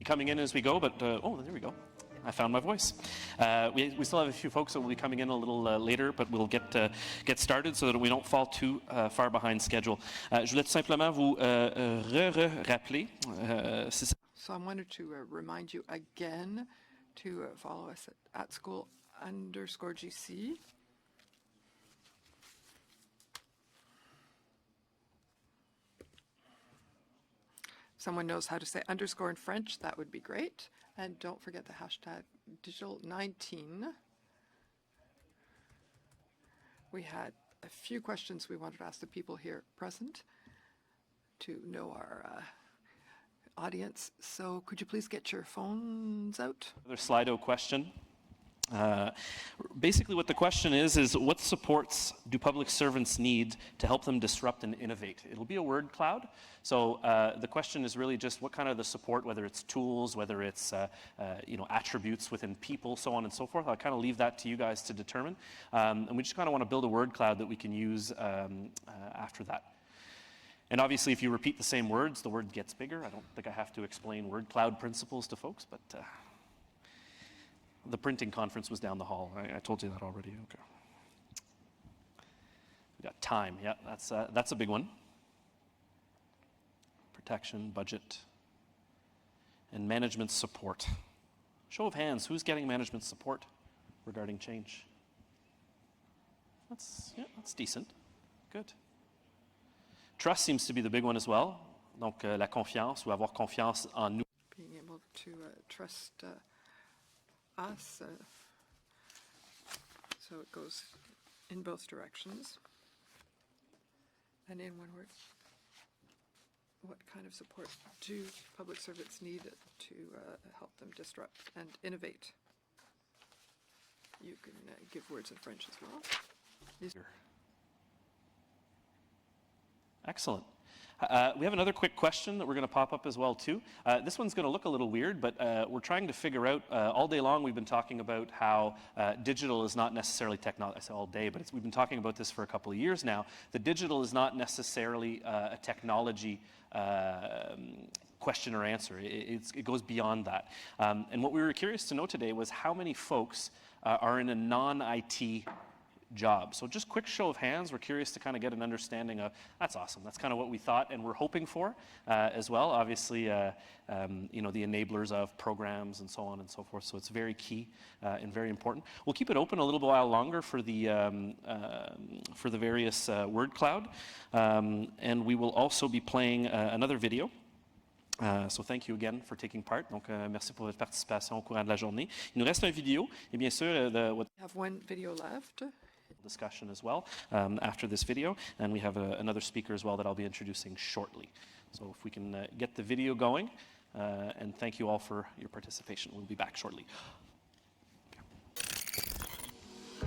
coming in as we go, but oh, there we go. I found my voice. We still have a few folks that will be coming in a little later, but we'll get started so that we don't fall too far behind schedule. Je voulais tout simplement vous rappeler. So I wanted to remind you again to follow us at @school_GC. Someone knows how to say underscore in French, that would be great. And don't forget the hashtag digital19. We had a few questions we wanted to ask the people here present to know our audience. So could you please get your phones out? Another Slido question. Basically what the question is what supports do public servants need to help them disrupt and innovate? It'll be a word cloud. So the question is really just what kind of the support, whether it's tools, whether it's attributes within people, so on and so forth. I'll kind of leave that to you guys to determine. And we just kind of want to build a word cloud that we can use after that. And obviously if you repeat the same words, the word gets bigger. I don't think I have to explain word cloud principles to folks, but the printing conference was down the hall. I told you that already. Okay. We got time. Yeah, that's a big one. Protection, budget, and management support. Show of hands, who's getting management support regarding change? That's decent. Good. Trust seems to be the big one as well. Donc la confiance, ou avoir confiance en nous. Being able to trust us, so it goes in both directions. And in one word, what kind of support do public servants need to help them disrupt and innovate? You can give words in French as well. Excellent. We have another quick question that we're going to pop up as well too. This one's going to look a little weird, but we're trying to figure out, all day long we've been talking about how digital is not necessarily technology. I say all day, but we've been talking about this for a couple of years now. The digital is not necessarily a technology question or answer. It goes beyond that. And what we were curious to know today was how many folks are in a non-IT job. So just quick show of hands. We're curious to kind of get an understanding of, that's awesome. That's kind of what we thought and we're hoping for as well. Obviously, the enablers of programs and so on and so forth. So it's very key and very important. We'll keep it open a little while longer for the various word cloud. And we will also be playing another video. So thank you again for taking part. Donc, merci pour votre participation au courant de la journée. Il nous reste une vidéo. Et bien sûr, we have one video left. Discussion as well after this video, and we have another speaker as well that I'll be introducing shortly. So if we can get the video going, and thank you all for your participation. We'll be back shortly.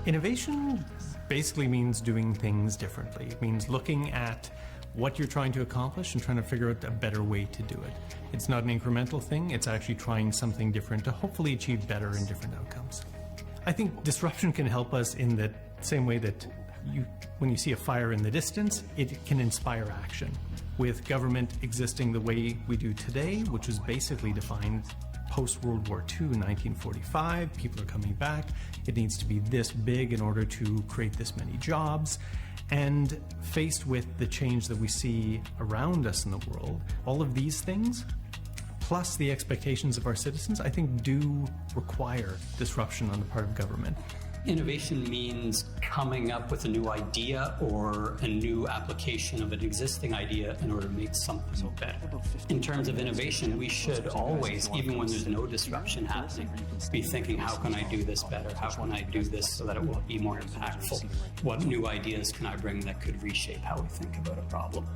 Innovation basically means doing things differently. It means looking at what you're trying to accomplish and trying to figure out a better way to do it. It's not an incremental thing, it's actually trying something different to hopefully achieve better and different outcomes. I think disruption can help us in the same way that when you see a fire in the distance, it can inspire action. With government existing the way we do today, which is basically defined post-World War II, 1945, people are coming back, it needs to be this big in order to create this many jobs. And faced with the change that we see around us in the world, all of these things, plus the expectations of our citizens, I think do require disruption on the part of government. Innovation means coming up with a new idea or a new application of an existing idea in order to make something better. In terms of innovation, we should always, even when there's no disruption happening, be thinking, how can I do this better? How can I do this so that it will be more impactful? What new ideas can I bring that could reshape how we think about a problem?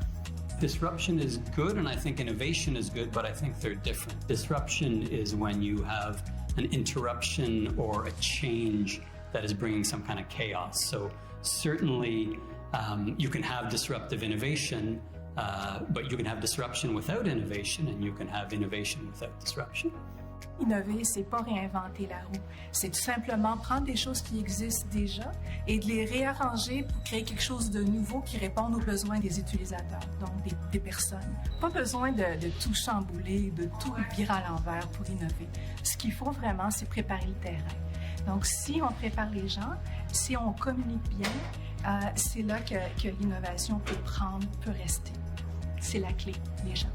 Disruption is good, and I think innovation is good, but I think they're different. Disruption is when you have an interruption or a change that is bringing some kind of chaos. So certainly you can have disruptive innovation, but you can have disruption without innovation, and you can have innovation without disruption. Innover, c'est pas réinventer la roue. C'est tout simplement prendre des choses qui existent déjà et de les réarranger pour créer quelque chose de nouveau qui réponde aux besoins des utilisateurs, donc des personnes. Pas besoin de tout chambouler, de tout virer à l'envers pour innover. Ce qu'il faut vraiment, c'est préparer le terrain. Donc, si on prépare les gens, si on communique bien, c'est là que l'innovation peut rester. C'est la clé, les gens.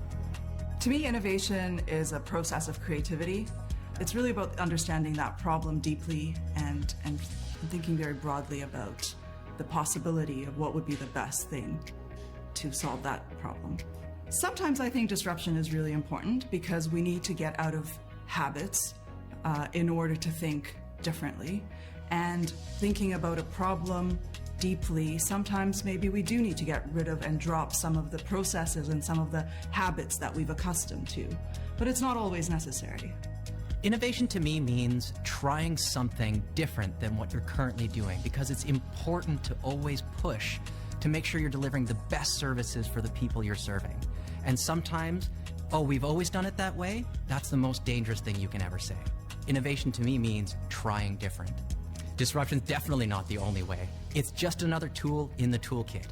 To me, innovation is a process of creativity. It's really about understanding that problem deeply and thinking very broadly about the possibility of what would be the best thing to solve that problem. Sometimes I think disruption is really important because we need to get out of habits in order to think differently. And thinking about a problem deeply, sometimes maybe we do need to get rid of and drop some of the processes and some of the habits that we've accustomed to. But it's not always necessary. Innovation to me means trying something different than what you're currently doing, because it's important to always push to make sure you're delivering the best services for the people you're serving. And sometimes, oh, we've always done it that way, that's the most dangerous thing you can ever say. Innovation to me means trying different. Disruption's definitely not the only way. It's just another tool in the toolkit.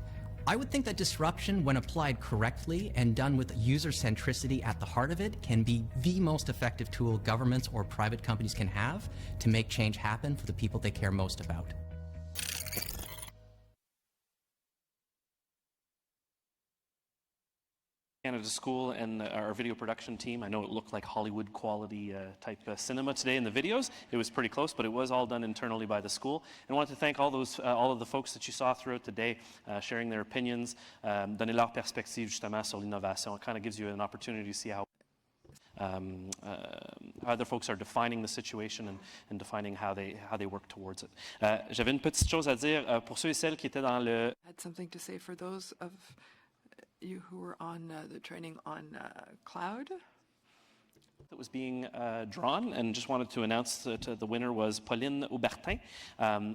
I would think that disruption, when applied correctly and done with user centricity at the heart of it, can be the most effective tool governments or private companies can have to make change happen for the people they care most about. Canada School and our video production team. I know it looked like Hollywood quality type cinema today in the videos. It was pretty close, but it was all done internally by the school. And I wanted to thank all of the folks that you saw throughout the day, sharing their opinions, donner leur perspective justement sur l'innovation. It kind of gives you an opportunity to see how other folks are defining the situation and defining how they work towards it. J'avais une petite chose à dire pour ceux et celles qui étaient dans le... I had something to say for those of you who were on the training on cloud. That was being drawn, and just wanted to announce that the winner was Pauline Aubertin.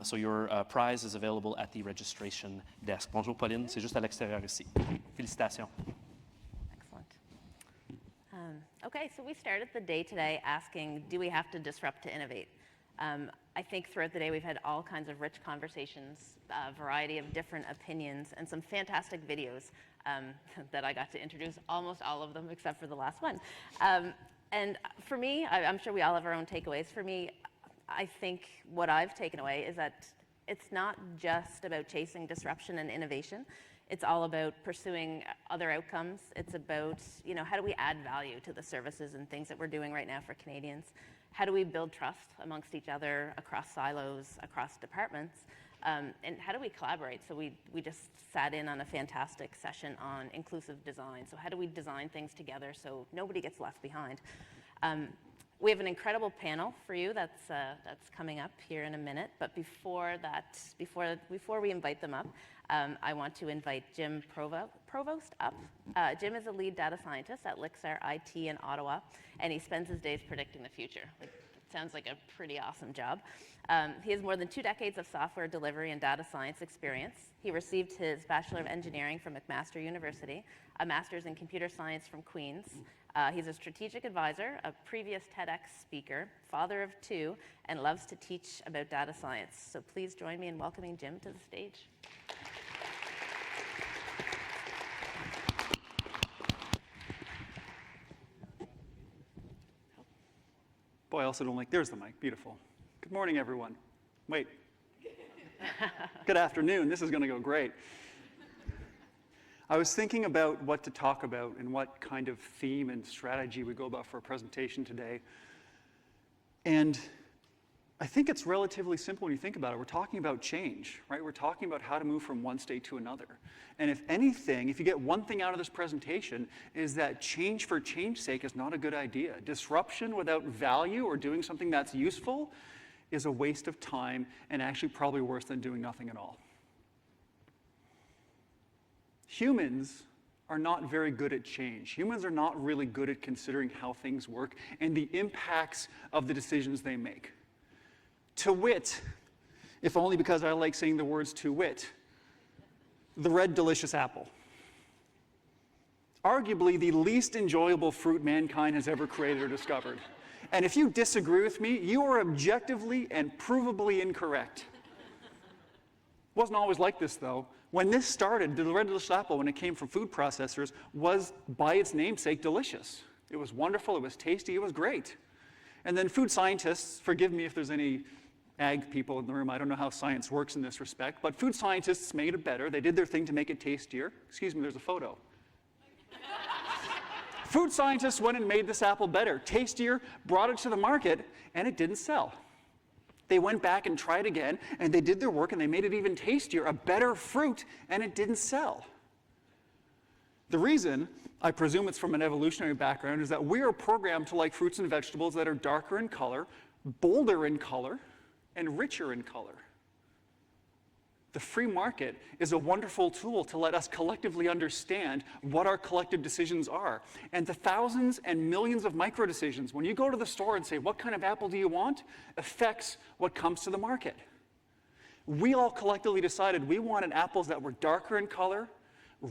So your prize is available at the registration desk. Bonjour Pauline, c'est juste à l'extérieur ici. Félicitations. Excellent. Okay, so we started the day today asking, do we have to disrupt to innovate? I think throughout the day we've had all kinds of rich conversations, a variety of different opinions, and some fantastic videos that I got to introduce, almost all of them except for the last one. And for me, I'm sure we all have our own takeaways. For me, I think what I've taken away is that it's not just about chasing disruption and innovation. It's all about pursuing other outcomes. It's about, how do we add value to the services and things that we're doing right now for Canadians? How do we build trust amongst each other, across silos, across departments? And how do we collaborate? So we just sat in on a fantastic session on inclusive design. So how do we design things together so nobody gets left behind? We have an incredible panel for you that's coming up here in a minute. But before we invite them up, I want to invite Jim Provost up. Jim is a lead data scientist at Lixar IT in Ottawa, and he spends his days predicting the future. It sounds like a pretty awesome job. He has more than 2 decades of software delivery and data science experience. He received his Bachelor of Engineering from McMaster University, a Master's in Computer Science from Queen's. He's a strategic advisor, a previous TEDx speaker, father of 2, and loves to teach about data science. So please join me in welcoming Jim to the stage. Boy, I also don't like, there's the mic, beautiful. Good morning, everyone. Wait. Good afternoon, this is gonna go great. I was thinking about what to talk about and what kind of theme and strategy we go about for a presentation today. And I think it's relatively simple when you think about it. We're talking about change, right? We're talking about how to move from one state to another. And if anything, if you get one thing out of this presentation, is that change for change's sake is not a good idea. Disruption without value or doing something that's useful is a waste of time and actually probably worse than doing nothing at all. Humans are not very good at change. Humans are not really good at considering how things work and the impacts of the decisions they make. To wit, if only because I like saying the words to wit, the red delicious apple. Arguably the least enjoyable fruit mankind has ever created or discovered. And if you disagree with me, you are objectively and provably incorrect. Wasn't always like this, though. When this started, the red delicious apple, when it came from food processors, was, by its namesake, delicious. It was wonderful, it was tasty, it was great. And then food scientists, forgive me if there's any ag people in the room, I don't know how science works in this respect, but food scientists made it better. They did their thing to make it tastier. Excuse me, there's a photo. Food scientists went and made this apple better, tastier, brought it to the market, and it didn't sell. They went back and tried again, and they did their work, and they made it even tastier, a better fruit, and it didn't sell. The reason, I presume it's from an evolutionary background, is that we are programmed to like fruits and vegetables that are darker in color, bolder in color, and richer in color. The free market is a wonderful tool to let us collectively understand what our collective decisions are. And the thousands and millions of micro decisions, when you go to the store and say, what kind of apple do you want, affects what comes to the market. We all collectively decided we wanted apples that were darker in color,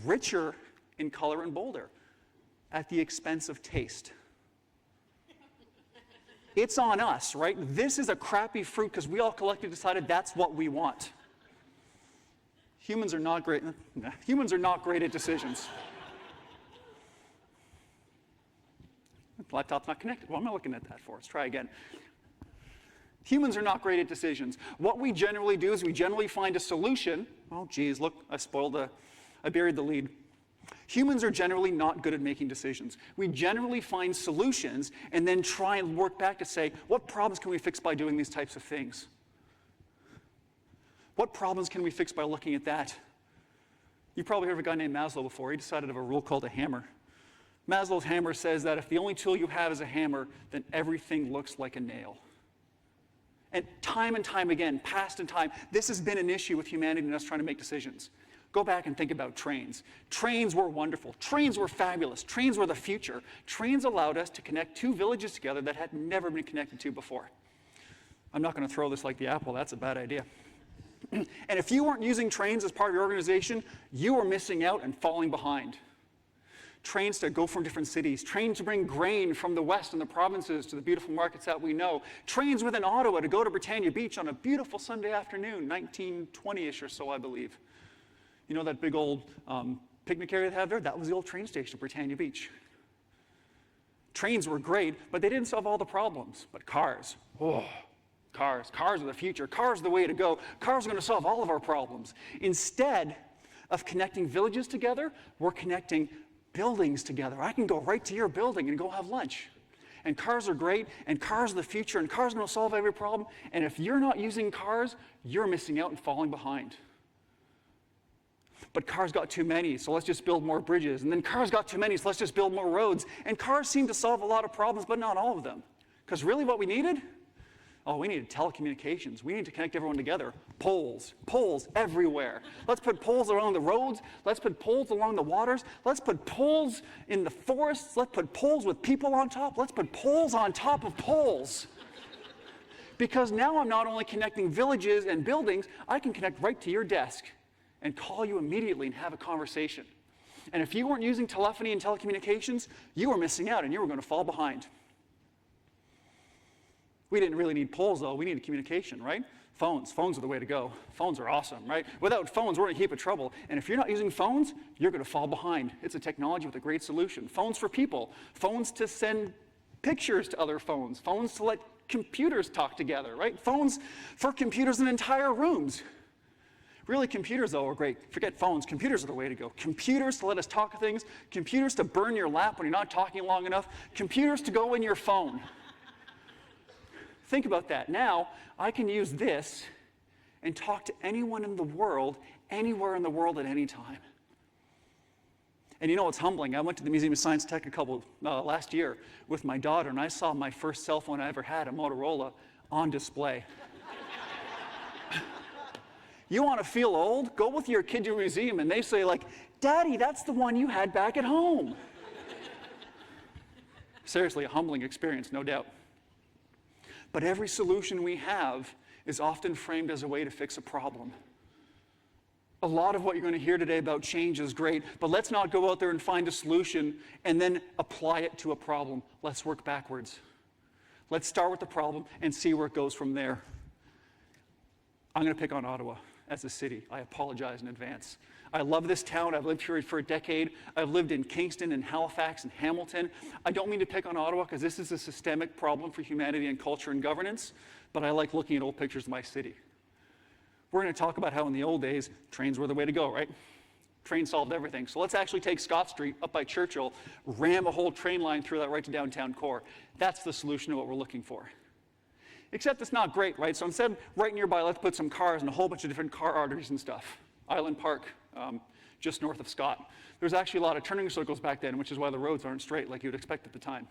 richer in color, and bolder, at the expense of taste. It's on us, right? This is a crappy fruit because we all collectively decided that's what we want. Humans are not great at decisions. The laptop's not connected. What am I looking at that for? Let's try again. Humans are not great at decisions. What we generally do is we generally find a solution. Oh, geez, look, I buried the lead. Humans are generally not good at making decisions. We generally find solutions and then try and work back to say, what problems can we fix by doing these types of things? What problems can we fix by looking at that? You've probably heard of a guy named Maslow before. He decided to have a rule called a hammer. Maslow's hammer says that if the only tool you have is a hammer, then everything looks like a nail. And time again, past and time, this has been an issue with humanity and us trying to make decisions. Go back and think about trains. Trains were wonderful. Trains were fabulous. Trains were the future. Trains allowed us to connect two villages together that had never been connected to before. I'm not going to throw this like the apple. That's a bad idea. And if you weren't using trains as part of your organization, you were missing out and falling behind. Trains to go from different cities, trains to bring grain from the west and the provinces to the beautiful markets that we know, trains within Ottawa to go to Britannia Beach on a beautiful Sunday afternoon, 1920-ish or so, I believe. You know that big old picnic area they have there? That was the old train station at Britannia Beach. Trains were great, but they didn't solve all the problems. But cars, cars are the future. Cars are the way to go. Cars are going to solve all of our problems. Instead of connecting villages together, we're connecting buildings together. I can go right to your building and go have lunch. And cars are great, and cars are the future, and cars are going to solve every problem. And if you're not using cars, you're missing out and falling behind. But cars got too many, so let's just build more bridges. And then cars got too many, so let's just build more roads. And cars seem to solve a lot of problems, but not all of them. Because really what we needed? Oh, we needed telecommunications. We need to connect everyone together. Poles everywhere. Let's put poles along the roads. Let's put poles along the waters. Let's put poles in the forests. Let's put poles with people on top. Let's put poles on top of poles. Because now I'm not only connecting villages and buildings, I can connect right to your desk and call you immediately and have a conversation. And if you weren't using telephony and telecommunications, you were missing out and you were going to fall behind. We didn't really need poles, though. We needed communication, right? Phones are the way to go. Phones are awesome, right? Without phones, we're in a heap of trouble. And if you're not using phones, you're going to fall behind. It's a technology with a great solution. Phones for people. Phones to send pictures to other phones. Phones to let computers talk together, right? Phones for computers in entire rooms. Really, computers, though, are great. Forget phones. Computers are the way to go. Computers to let us talk to things. Computers to burn your lap when you're not talking long enough. Computers to go in your phone. Think about that. Now, I can use this and talk to anyone in the world, anywhere in the world at any time. And you know what's humbling? I went to the Museum of Science and Tech last year with my daughter, and I saw my first cell phone I ever had, a Motorola, on display. You want to feel old? Go with your kid to a museum, and they say, like, Daddy, that's the one you had back at home. Seriously, a humbling experience, no doubt. But every solution we have is often framed as a way to fix a problem. A lot of what you're going to hear today about change is great, but let's not go out there and find a solution and then apply it to a problem. Let's work backwards. Let's start with the problem and see where it goes from there. I'm going to pick on Ottawa as a city. I apologize in advance. I love this town. I've lived here for a decade. I've lived in Kingston and Halifax and Hamilton. I don't mean to pick on Ottawa because this is a systemic problem for humanity and culture and governance, but I like looking at old pictures of my city. We're going to talk about how in the old days, trains were the way to go, right? Trains solved everything. So let's actually take Scott Street up by Churchill, ram a whole train line through that right to downtown core. That's the solution to what we're looking for. Except it's not great, right? So instead, right nearby, let's put some cars and a whole bunch of different car arteries and stuff. Island Park, just north of Scott. There's actually a lot of turning circles back then, which is why the roads aren't straight like you'd expect at the time.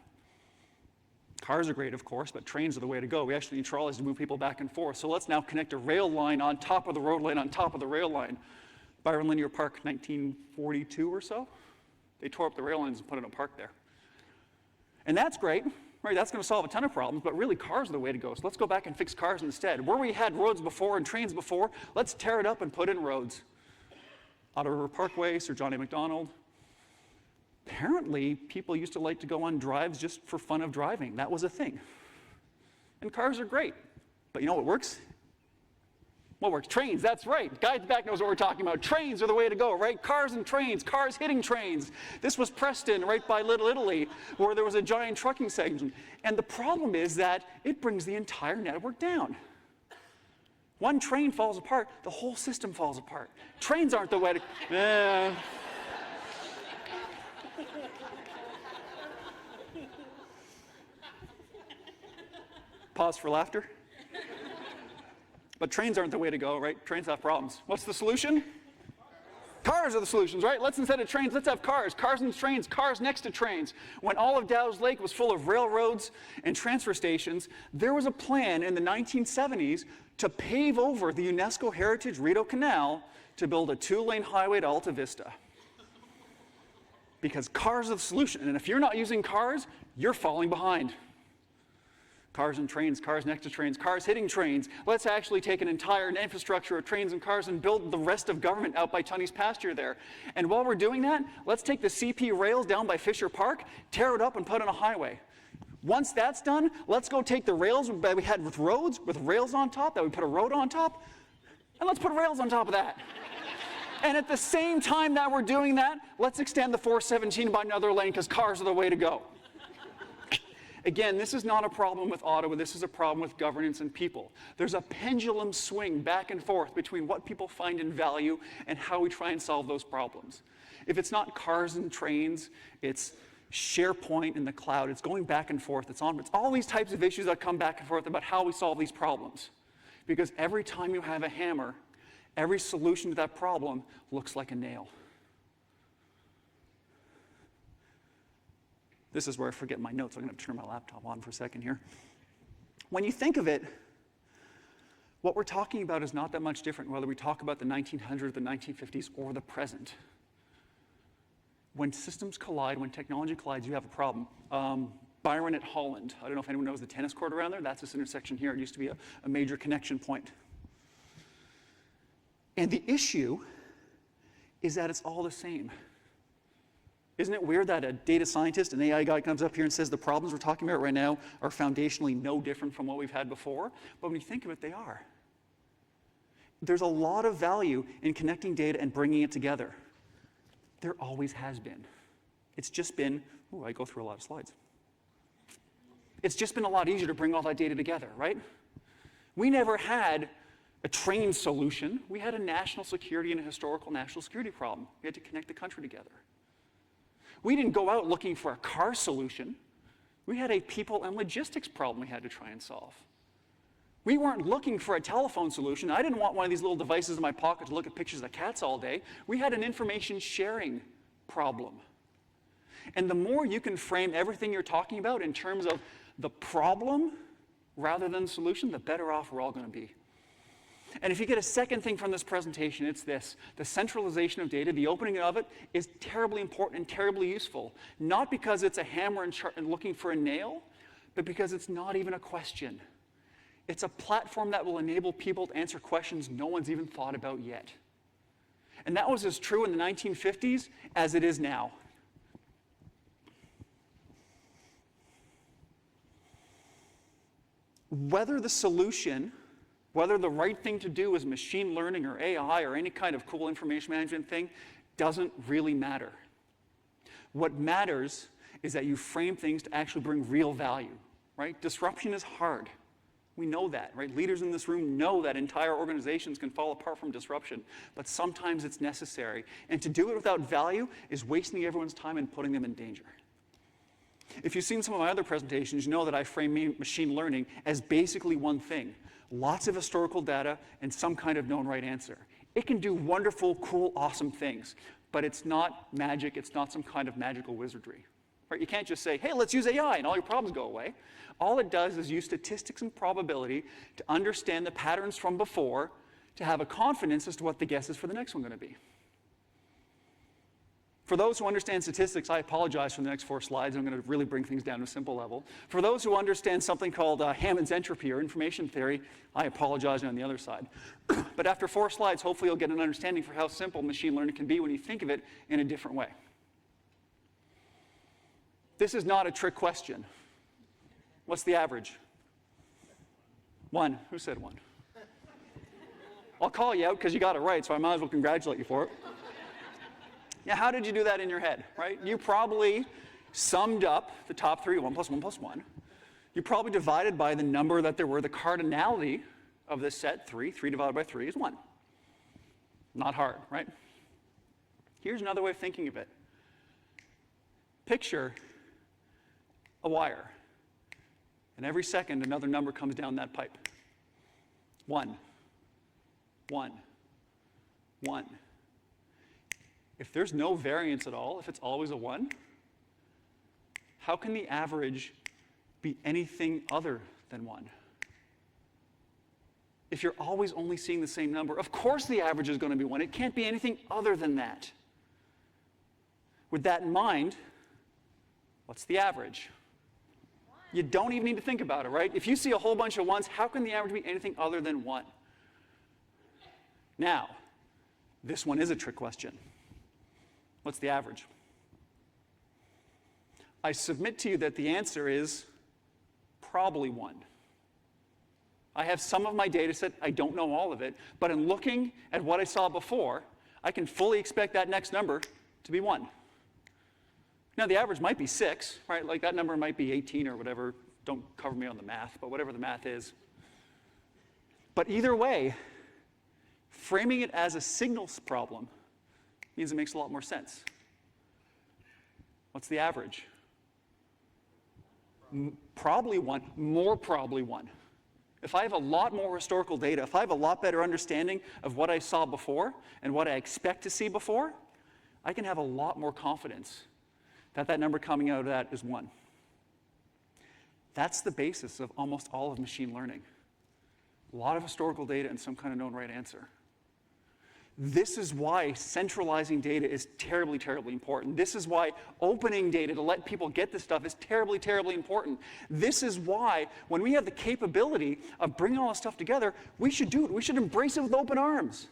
Cars are great, of course, but trains are the way to go. We actually need trolleys to move people back and forth. So let's now connect a rail line on top of the road line on top of the rail line. Byron Linear Park, 1942 or so. They tore up the rail lines and put in a park there. And that's great, right? That's going to solve a ton of problems, but really cars are the way to go. So let's go back and fix cars instead. Where we had roads before and trains before, let's tear it up and put in roads. Ottawa River Parkway, Sir John A. Macdonald. Apparently, people used to like to go on drives just for fun of driving. That was a thing. And cars are great. But you know what works? What works? Trains, that's right. Guy at the back knows what we're talking about. Trains are the way to go, right? Cars and trains, cars hitting trains. This was Preston, right by Little Italy, where there was a giant trucking segment. And the problem is that it brings the entire network down. One train falls apart, the whole system falls apart. Trains aren't the way to... Pause for laughter. But trains aren't the way to go, right? Trains have problems. What's the solution? Cars are the solutions, right? Let's, instead of trains, let's have cars. Cars and trains, cars next to trains. When all of Dow's Lake was full of railroads and transfer stations, there was a plan in the 1970s to pave over the UNESCO Heritage Rideau Canal to build a 2-lane highway to Alta Vista. Because cars are the solution, and if you're not using cars, you're falling behind. Cars and trains, cars next to trains, cars hitting trains. Let's actually take an entire infrastructure of trains and cars and build the rest of government out by Tunney's pasture there. And while we're doing that, let's take the CP rails down by Fisher Park, tear it up and put in a highway. Once that's done, let's go take the rails that we had with roads, with rails on top, that we put a road on top, and let's put rails on top of that. And at the same time that we're doing that, let's extend the 417 by another lane because cars are the way to go. Again, this is not a problem with Ottawa, this is a problem with governance and people. There's a pendulum swing back and forth between what people find in value and how we try and solve those problems. If it's not cars and trains, it's SharePoint in the cloud, it's going back and forth, it's all these types of issues that come back and forth about how we solve these problems. Because every time you have a hammer, every solution to that problem looks like a nail. This is where I forget my notes. I'm going to turn my laptop on for a second here. When you think of it, what we're talking about is not that much different whether we talk about the 1900s, the 1950s, or the present. When systems collide, when technology collides, you have a problem. Byron at Holland. I don't know if anyone knows the tennis court around there. That's this intersection here. It used to be a major connection point. And the issue is that it's all the same. Isn't it weird that a data scientist, an AI guy comes up here and says the problems we're talking about right now are foundationally no different from what we've had before? But when you think of it, they are. There's a lot of value in connecting data and bringing it together. There always has been. It's just been, I go through a lot of slides. It's just been a lot easier to bring all that data together, right? We never had a train solution. We had a national security and a historical national security problem. We had to connect the country together. We didn't go out looking for a car solution. We had a people and logistics problem we had to try and solve. We weren't looking for a telephone solution. I didn't want one of these little devices in my pocket to look at pictures of cats all day. We had an information sharing problem. And the more you can frame everything you're talking about in terms of the problem rather than the solution, the better off we're all going to be. And if you get a second thing from this presentation, it's this. The centralization of data, the opening of it, is terribly important and terribly useful. Not because it's a hammer and looking for a nail, but because it's not even a question. It's a platform that will enable people to answer questions no one's even thought about yet. And that was as true in the 1950s as it is now. Whether the solution, whether the right thing to do is machine learning or AI or any kind of cool information management thing, doesn't really matter. What matters is that you frame things to actually bring real value, right? Disruption is hard. We know that, right? Leaders in this room know that entire organizations can fall apart from disruption, but sometimes it's necessary. And to do it without value is wasting everyone's time and putting them in danger. If you've seen some of my other presentations, you know that I frame machine learning as basically one thing: lots of historical data and some kind of known right answer. It can do wonderful, cool, awesome things, but it's not magic. It's not some kind of magical wizardry. Right? You can't just say, hey, let's use AI and all your problems go away. All it does is use statistics and probability to understand the patterns from before, to have a confidence as to what the guess is for the next one going to be. For those who understand statistics, I apologize for the next 4 slides. I'm going to really bring things down to a simple level. For those who understand something called Hammond's entropy or information theory, I apologize on the other side. But after 4 slides, hopefully you'll get an understanding for how simple machine learning can be when you think of it in a different way. This is not a trick question. What's the average? 1. Who said 1? I'll call you out because you got it right, so I might as well congratulate you for it. Now, how did you do that in your head, right? You probably summed up the top 3, 1 plus 1 plus 1. You probably divided by the number that there were. The cardinality of this set, 3. 3 divided by 3 is 1. Not hard, right? Here's another way of thinking of it. Picture a wire. And every second, another number comes down that pipe. 1, 1, 1. If there's no variance at all, if it's always a 1, how can the average be anything other than 1? If you're always only seeing the same number, of course the average is going to be 1. It can't be anything other than that. With that in mind, what's the average? You don't even need to think about it, right? If you see a whole bunch of 1s, how can the average be anything other than 1? Now, this one is a trick question. What's the average? I submit to you that the answer is probably 1. I have some of my data set, I don't know all of it, but in looking at what I saw before, I can fully expect that next number to be 1. Now, the average might be 6, right? Like that number might be 18 or whatever. Don't cover me on the math, but whatever the math is. But either way, framing it as a signals problem means it makes a lot more sense. What's the average? Probably 1, more probably 1. If I have a lot more historical data, if I have a lot better understanding of what I saw before and what I expect to see before, I can have a lot more confidence that that number coming out of that is 1. That's the basis of almost all of machine learning. A lot of historical data and some kind of known right answer. This is why centralizing data is terribly, terribly important. This is why opening data to let people get this stuff is terribly, terribly important. This is why when we have the capability of bringing all this stuff together, we should do it. We should embrace it with open arms.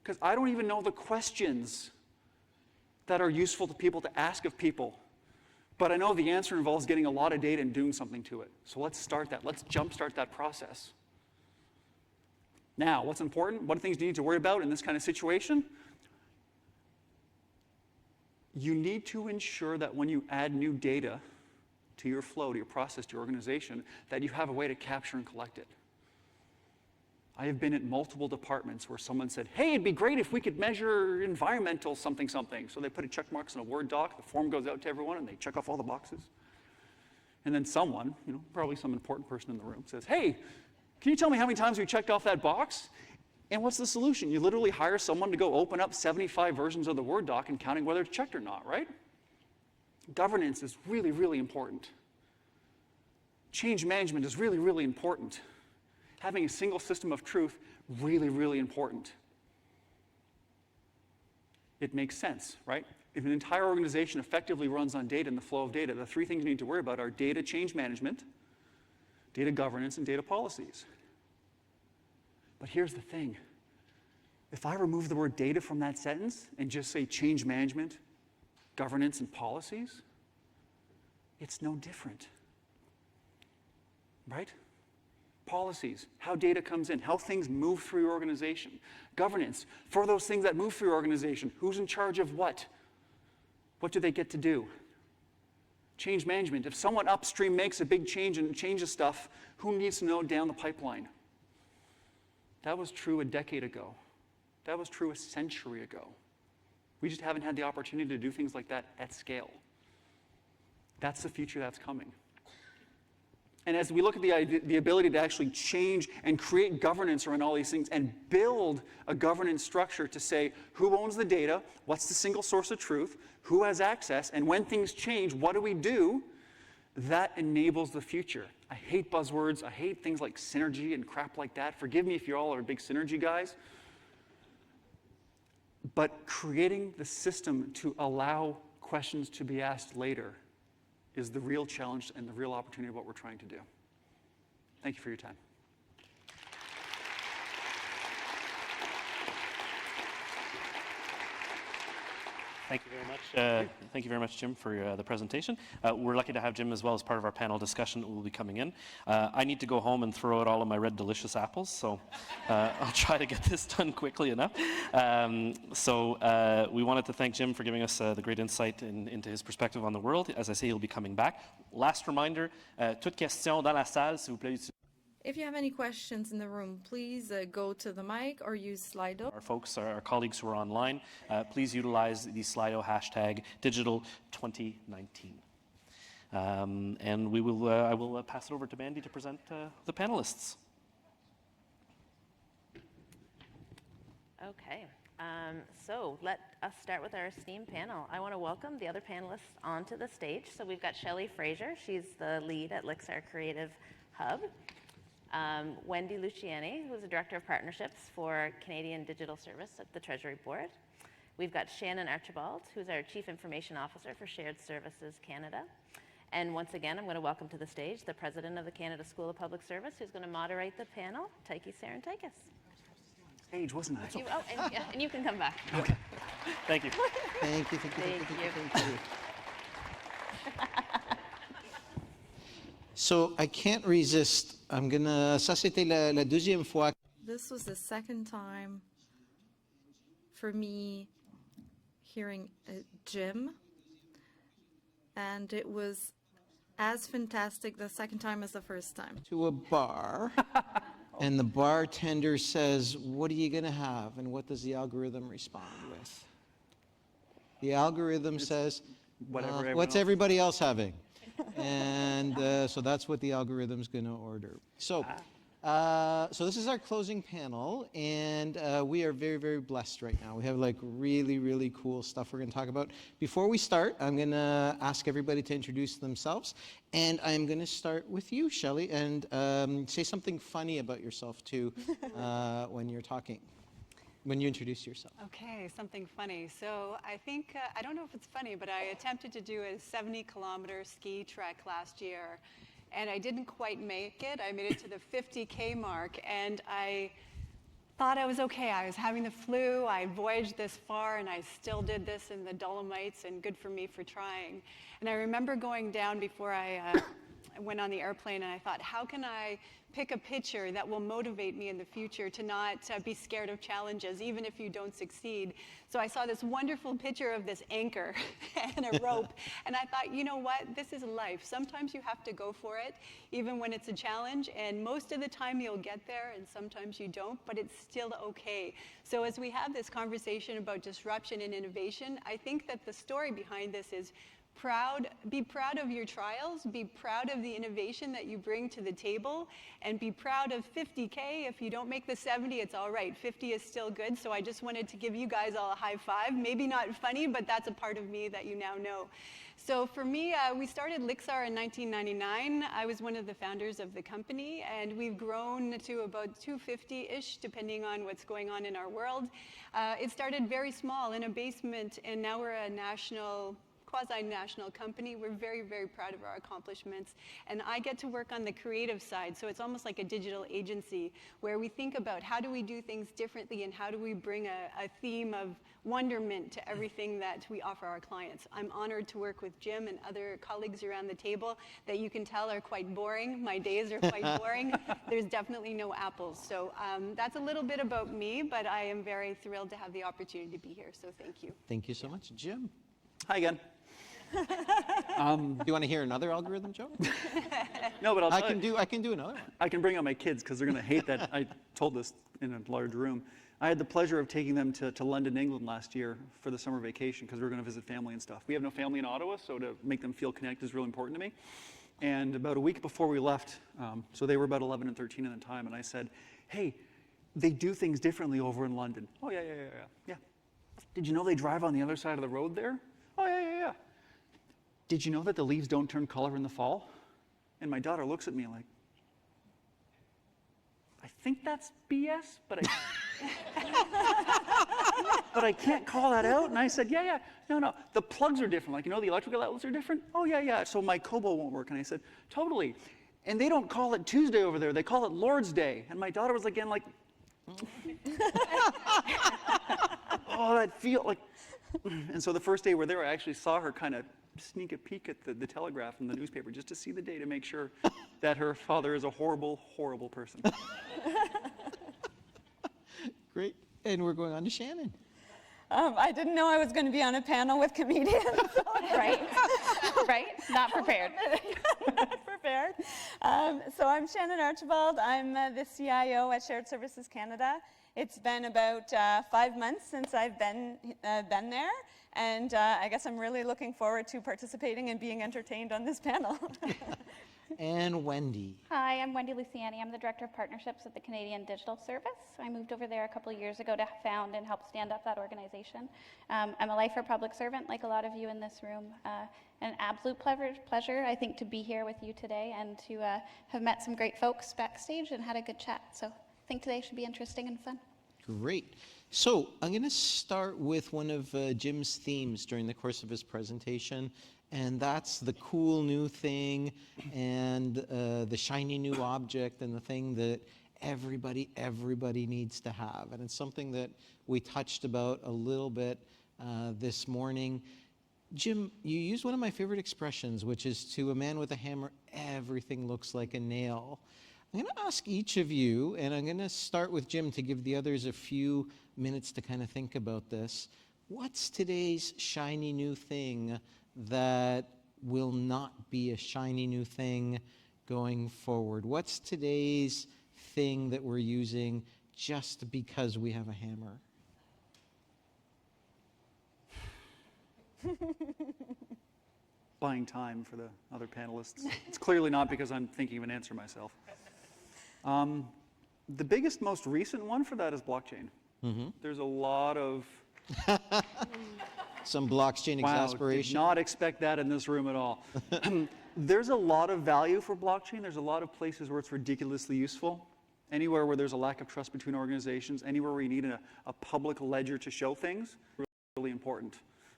Because I don't even know the questions that are useful to people to ask of people. But I know the answer involves getting a lot of data and doing something to it. So let's start that. Let's jumpstart that process. Now, what's important? What are things you need to worry about in this kind of situation? You need to ensure that when you add new data to your flow, to your process, to your organization, that you have a way to capture and collect it. I have been at multiple departments where someone said, hey, it'd be great if we could measure environmental something something. So they put a check marks in a Word doc, the form goes out to everyone, and they check off all the boxes. And then someone, probably some important person in the room, says, hey, can you tell me how many times we checked off that box? And what's the solution? You literally hire someone to go open up 75 versions of the Word doc and counting whether it's checked or not, right? Governance is really, really important. Change management is really, really important. Having a single system of truth, really, really important. It makes sense, right? If an entire organization effectively runs on data and the flow of data, the 3 things you need to worry about are data change management, data governance, and data policies. But here's the thing. If I remove the word data from that sentence and just say change management, governance, and policies, it's no different, right? Policies, how data comes in, how things move through your organization. Governance, for those things that move through your organization, who's in charge of what? What do they get to do? Change management, if someone upstream makes a big change and changes stuff, who needs to know down the pipeline? That was true a decade ago. That was true a century ago. We just haven't had the opportunity to do things like that at scale. That's the future that's coming. And as we look at the ability to actually change and create governance around all these things and build a governance structure to say who owns the data, what's the single source of truth, who has access, and when things change, what do we do? That enables the future. I hate buzzwords. I hate things like synergy and crap like that. Forgive me if you all are big synergy guys. But creating the system to allow questions to be asked later is the real challenge and the real opportunity of what we're trying to do. Thank you for your time. Thank you very much. Thank you very much, Jim, for the presentation. We're lucky to have Jim as well as part of our panel discussion that will be coming in. I need to go home and throw out all of my red delicious apples, so I'll try to get this done quickly enough. We wanted to thank Jim for giving us the great insight into his perspective on the world. As I say, he'll be coming back. Last reminder, toute question dans la salle, s'il vous plaît. If you have any questions in the room, please go to the mic or use Slido. Our folks, our colleagues who are online, please utilize the Slido hashtag digital2019. And I will pass it over to Mandy to present the panelists. Okay, so let us start with our esteemed panel. I want to welcome the other panelists onto the stage. So we've got Shelly Fraser. She's the lead at Lixar Creative Hub. Wendy Luciani, who's the Director of Partnerships for Canadian Digital Service at the Treasury Board. We've got Shannon Archibald, who's our Chief Information Officer for Shared Services Canada. And once again, I'm going to welcome to the stage the President of the Canada School of Public Service, who's going to moderate the panel, Taiki Sarantakis. Stage, wasn't it? And you can come back. Okay. Thank you. Thank you. So I can't resist. I'm gonna. Ça c'était la deuxième fois. This was the second time for me hearing Jim, and it was as fantastic the second time as the first time. To a bar, and the bartender says, "What are you gonna have?" And what does the algorithm respond with? The algorithm says, "What's everybody else having?" And so that's what the algorithm's going to order. So this is our closing panel, and we are very, very blessed right now. We have like really, really cool stuff we're going to talk about. Before we start, I'm going to ask everybody to introduce themselves, and I'm going to start with you, Shelly, and say something funny about yourself too when you're talking. When you introduce yourself. Okay, something funny. So I think, I don't know if it's funny, but I attempted to do a 70-kilometer ski trek last year, and I didn't quite make it. I made it to the 50K mark, and I thought I was okay. I was having the flu. I voyaged this far, and I still did this in the Dolomites, and good for me for trying. And I remember going down before I went on the airplane, and I thought, how can I pick a picture that will motivate me in the future to not be scared of challenges, even if you don't succeed. So I saw this wonderful picture of this anchor and a rope, and I thought, you know what, this is life. Sometimes you have to go for it, even when it's a challenge, and most of the time you'll get there, and sometimes you don't, but it's still okay. So as we have this conversation about disruption and innovation, I think that the story behind this is be proud of your trials, be proud of the innovation that you bring to the table, and be proud of 50K. If you don't make the 70, it's all right. 50 is still good, so I just wanted to give you guys all a high five. Maybe not funny, but that's a part of me that you now know. So for me, we started Lixar in 1999. I was one of the founders of the company, and we've grown to about 250-ish, depending on what's going on in our world. It started very small in a basement, and now we're a national quasi-national company. We're very, very proud of our accomplishments. And I get to work on the creative side, so it's almost like a digital agency where we think about how do we do things differently and how do we bring a theme of wonderment to everything that we offer our clients. I'm honored to work with Jim and other colleagues around the table that you can tell are quite boring. My days are quite boring. There's definitely no apples. So that's a little bit about me, but I am very thrilled to have the opportunity to be here, so thank you. Thank you so much. Jim? Hi again. Do you want to hear another algorithm joke? No, but I can do another one. I can bring out my kids because they're going to hate that I told this in a large room. I had the pleasure of taking them to London, England last year for the summer vacation because we were going to visit family and stuff. We have no family in Ottawa, so to make them feel connected is really important to me. And about a week before we left, so they were about 11 and 13 at the time, and I said, hey, they do things differently over in London. Oh, yeah. Did you know they drive on the other side of the road there? Oh, yeah. Did you know that the leaves don't turn color in the fall? And my daughter looks at me like, I think that's BS, but I can't call that out. And I said, yeah. No, the plugs are different. Like, you know, the electrical outlets are different? Oh, yeah. So my Kobo won't work. And I said, totally. And they don't call it Tuesday over there. They call it Lord's Day. And my daughter was again like, oh, that feel like. And so the first day we're there, I actually saw her kind of sneak a peek at the Telegraph and the newspaper just to see the day to make sure that her father is a horrible, horrible person. Great. And we're going on to Shannon. I didn't know I was going to be on a panel with comedians. Right. Not prepared. Not prepared. So I'm Shannon Archibald. I'm the CIO at Shared Services Canada. It's been about 5 months since I've been there, and I guess I'm really looking forward to participating and being entertained on this panel. And Wendy. Hi, I'm Wendy Luciani. I'm the Director of Partnerships at the Canadian Digital Service. I moved over there a couple of years ago to found and help stand up that organization. I'm a lifer public servant, like a lot of you in this room. An absolute pleasure, I think, to be here with you today and to have met some great folks backstage and had a good chat. So I think today should be interesting and fun. Great. So I'm going to start with one of Jim's themes during the course of his presentation, and that's the cool new thing and the shiny new object and the thing that everybody needs to have. And it's something that we touched about a little bit this morning. Jim, you used one of my favorite expressions, which is to a man with a hammer, everything looks like a nail. I'm going to ask each of you, and I'm going to start with Jim to give the others a few minutes to kind of think about this. What's today's shiny new thing that will not be a shiny new thing going forward? What's today's thing that we're using just because we have a hammer? Buying time for the other panelists. It's clearly not because I'm thinking of an answer myself. The biggest, most recent one for that is blockchain. Mm-hmm. There's a lot of... Some blockchain exasperation. Did not expect that in this room at all. There's a lot of value for blockchain. There's a lot of places where it's ridiculously useful. Anywhere where there's a lack of trust between organizations, anywhere where you need a public ledger to show things, really important.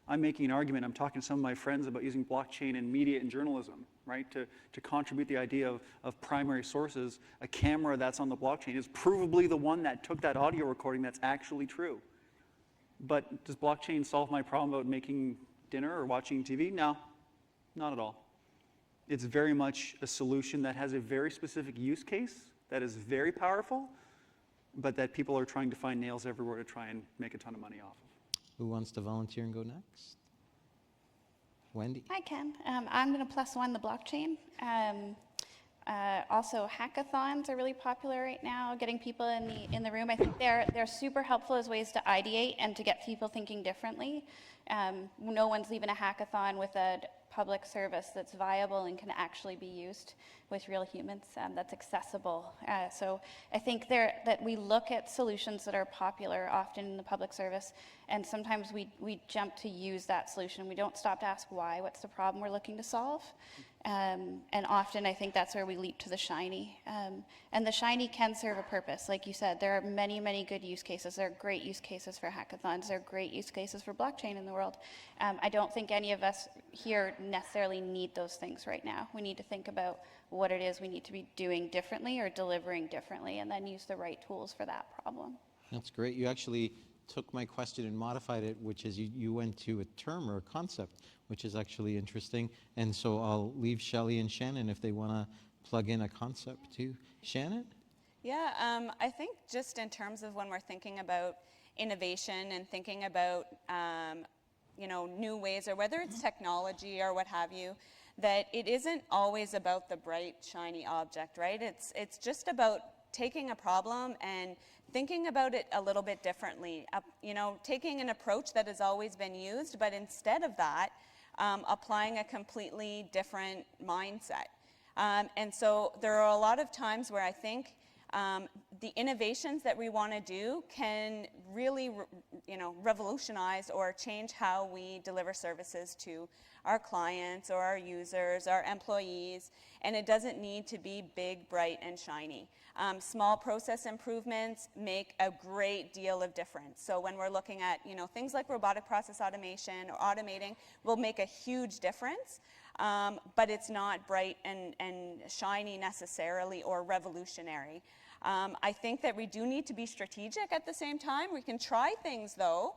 I'm making an argument, I'm talking to some of my friends about using blockchain in media and journalism, right? To contribute the idea of primary sources. A camera that's on the blockchain is provably the one that took that audio recording that's actually true. But does blockchain solve my problem about making dinner or watching TV? No, not at all. It's very much a solution that has a very specific use case that is very powerful, but that people are trying to find nails everywhere to try and make a ton of money off of. Who wants to volunteer and go next? Wendy? I can. I'm going to +1 the blockchain. Also, hackathons are really popular right now, getting people in the room. I think they're super helpful as ways to ideate and to get people thinking differently. No one's leaving a hackathon with a public service that's viable and can actually be used with real humans, that's accessible. So I think that we look at solutions that are popular often in the public service, and sometimes we jump to use that solution. We don't stop to ask why, what's the problem we're looking to solve. And often I think that's where we leap to the shiny. And the shiny can serve a purpose. Like you said, there are many, many good use cases. There are great use cases for hackathons. There are great use cases for blockchain in the world. I don't think any of us here necessarily need those things right now. We need to think about what it is we need to be doing differently or delivering differently, and then use the right tools for that problem. That's great. You actually took my question and modified it, which is you went to a term or a concept, which is actually interesting. And so I'll leave Shelly and Shannon if they want to plug in a concept too. Shannon? Yeah, I think just in terms of when we're thinking about innovation and thinking about new ways, or whether it's technology or what have you, that it isn't always about the bright, shiny object, right? It's just about taking a problem and thinking about it a little bit differently. Taking an approach that has always been used, but instead of that, applying a completely different mindset. And so there are a lot of times where I think the innovations that we want to do can really, revolutionize or change how we deliver services to our clients or our users, our employees, and it doesn't need to be big, bright, and shiny. Small process improvements make a great deal of difference. So when we're looking at, things like robotic process automation or automating will make a huge difference, but it's not bright and shiny necessarily or revolutionary. I think that we do need to be strategic at the same time. We can try things though,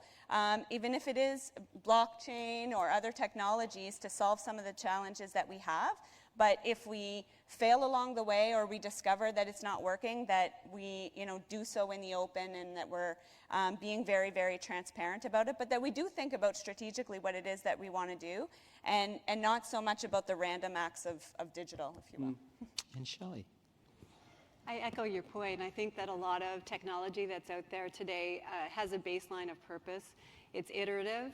even if it is blockchain or other technologies to solve some of the challenges that we have. But if we fail along the way or we discover that it's not working, that we do so in the open and that we're being very, very transparent about it, but that we do think about strategically what it is that we want to do and not so much about the random acts of digital, if you will. And Shelly? I echo your point. I think that a lot of technology that's out there today has a baseline of purpose. It's iterative,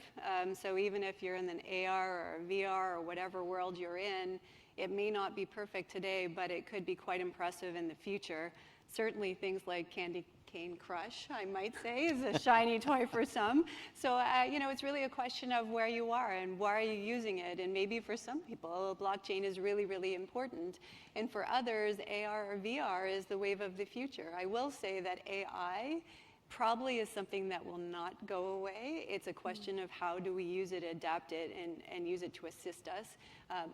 so even if you're in an AR or VR or whatever world you're in, it may not be perfect today, but it could be quite impressive in the future. Certainly things like Candy Cane Crush, I might say, is a shiny toy for some. So, it's really a question of where you are and why are you using it. And maybe for some people, blockchain is really, really important. And for others, AR or VR is the wave of the future. I will say that AI probably is something that will not go away. It's a question of how do we use it, adapt it, and use it to assist us.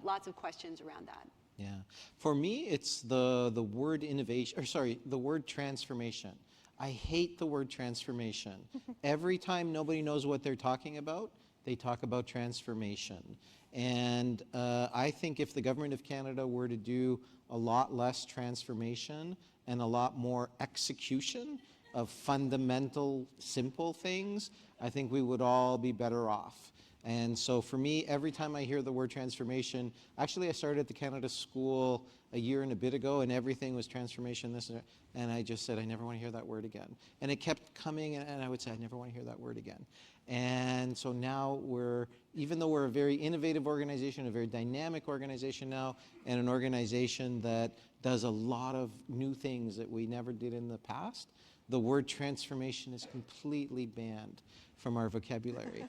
Lots of questions around that. Yeah. For me, it's the word innovation, the word transformation. I hate the word transformation. Every time nobody knows what they're talking about, they talk about transformation. And I think if the Government of Canada were to do a lot less transformation and a lot more execution of fundamental, simple things, I think we would all be better off. And so for me, every time I hear the word transformation, actually I started at the Canada School a year and a bit ago, and everything was transformation, this and that, and I just said, I never want to hear that word again. And it kept coming, and I would say, I never want to hear that word again. And so now even though we're a very innovative organization, a very dynamic organization now, and an organization that does a lot of new things that we never did in the past, the word transformation is completely banned from our vocabulary.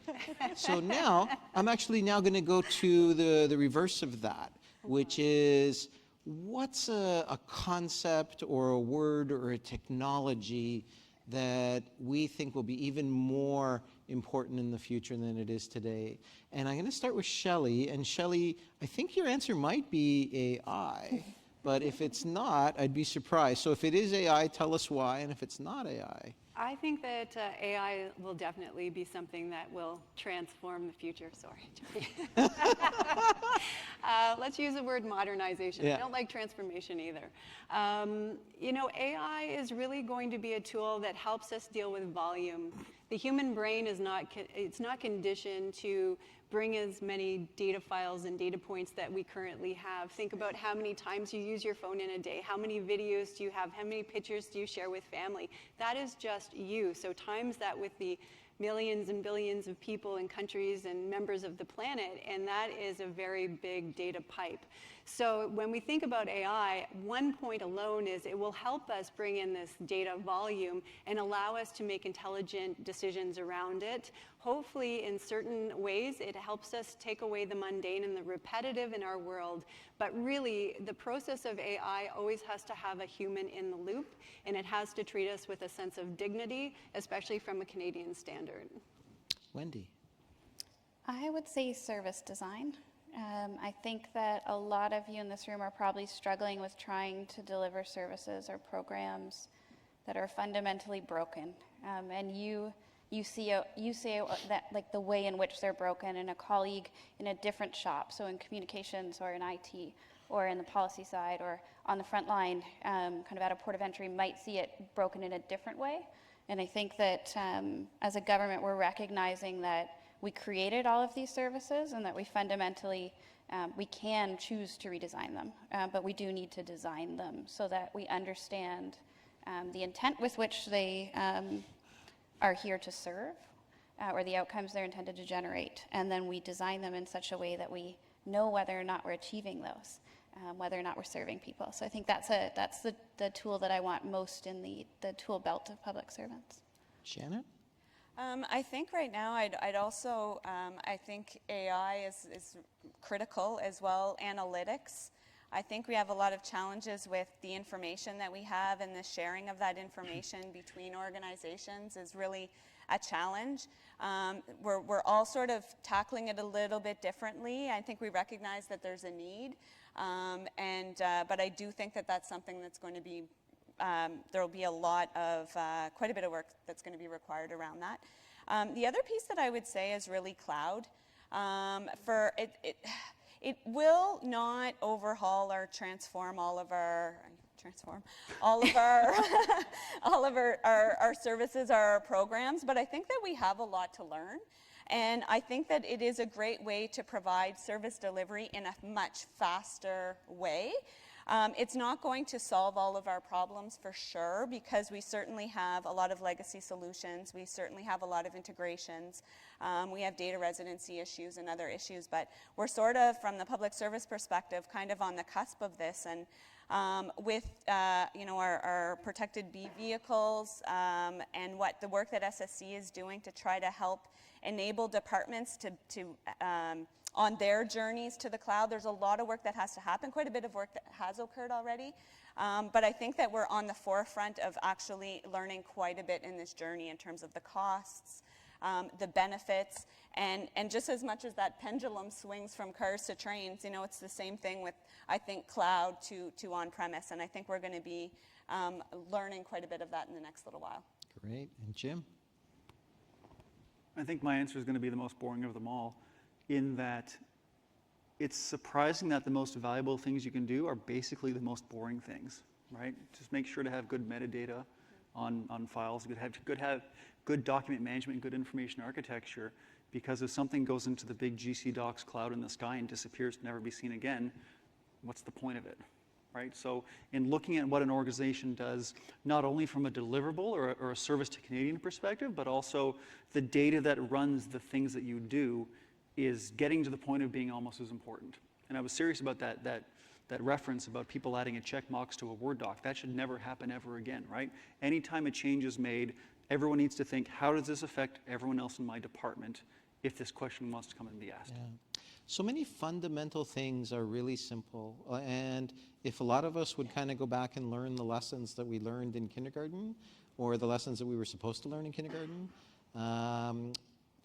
So now, I'm actually now going to go to the reverse of that, which is, what's a concept or a word or a technology that we think will be even more important in the future than it is today? And I'm going to start with Shelly. And Shelly, I think your answer might be AI. But if it's not, I'd be surprised. So if it is AI, tell us why, and if it's not AI. I think that AI will definitely be something that will transform the future. Sorry. Let's use the word modernization. Yeah. I don't like transformation either. AI is really going to be a tool that helps us deal with volume. The human brain is not conditioned to bring as many data files and data points that we currently have. Think about how many times you use your phone in a day, how many videos do you have, how many pictures do you share with family. That is just you. So times that with the millions and billions of people and countries and members of the planet, and that is a very big data pipe. So when we think about AI, one point alone is it will help us bring in this data volume and allow us to make intelligent decisions around it. Hopefully, in certain ways, it helps us take away the mundane and the repetitive in our world. But really, the process of AI always has to have a human in the loop, and it has to treat us with a sense of dignity, especially from a Canadian standard. Wendy. I would say service design. I think that a lot of you in this room are probably struggling with trying to deliver services or programs that are fundamentally broken. And you say that like the way in which they're broken, and a colleague in a different shop, so in communications or in IT or in the policy side or on the front line, kind of at a port of entry, might see it broken in a different way. And I think that as a government, we're recognizing that we created all of these services and that we fundamentally, we can choose to redesign them, but we do need to design them so that we understand the intent with which they are here to serve, or the outcomes they're intended to generate. And then we design them in such a way that we know whether or not we're achieving those, whether or not we're serving people. So I think that's the tool that I want most in the tool belt of public servants. Shannon? I think right now I'd also, I think AI is critical as well, analytics. I think we have a lot of challenges with the information that we have, and the sharing of that information between organizations is really a challenge. We're all sort of tackling it a little bit differently. I think we recognize that there's a need, but I do think that that's something that's going to be there will be a lot of, quite a bit of work that's going to be required around that. The other piece that I would say is really cloud. It will not overhaul or transform all of our services, our programs, but I think that we have a lot to learn. And I think that it is a great way to provide service delivery in a much faster way. It's not going to solve all of our problems for sure, because we certainly have a lot of legacy solutions. We certainly have a lot of integrations. We have data residency issues and other issues, but we're sort of, from the public service perspective, kind of on the cusp of this. And with our protected B vehicles and what the work that SSC is doing to try to help enable departments to on their journeys to the cloud. There's a lot of work that has to happen, quite a bit of work that has occurred already. But I think that we're on the forefront of actually learning quite a bit in this journey in terms of the costs, the benefits, and just as much as that pendulum swings from cars to trains, it's the same thing with, I think, cloud to on-premise. And I think we're going to be learning quite a bit of that in the next little while. Great. And Jim? I think my answer is going to be the most boring of them all, in that it's surprising that the most valuable things you can do are basically the most boring things, right? Just make sure to have good metadata on files, have good document management, good information architecture, because if something goes into the big GC Docs cloud in the sky and disappears to never be seen again, what's the point of it, right? So in looking at what an organization does, not only from a deliverable or a service to Canadian perspective, but also the data that runs the things that you do, is getting to the point of being almost as important. And I was serious about that reference about people adding a check box to a Word doc. That should never happen ever again, right? Anytime a change is made, everyone needs to think, how does this affect everyone else in my department if this question wants to come and be asked? Yeah. So many fundamental things are really simple. And if a lot of us would kind of go back and learn the lessons that we learned in kindergarten, or the lessons that we were supposed to learn in kindergarten,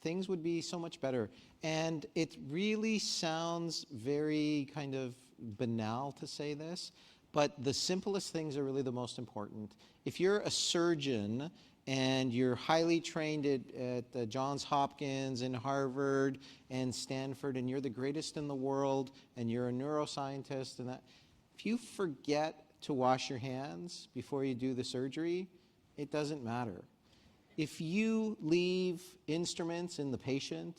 things would be so much better. And it really sounds very kind of banal to say this, but the simplest things are really the most important. If you're a surgeon and you're highly trained at Johns Hopkins and Harvard and Stanford, and you're the greatest in the world, and you're a neuroscientist, and that, if you forget to wash your hands before you do the surgery, it doesn't matter. If you leave instruments in the patient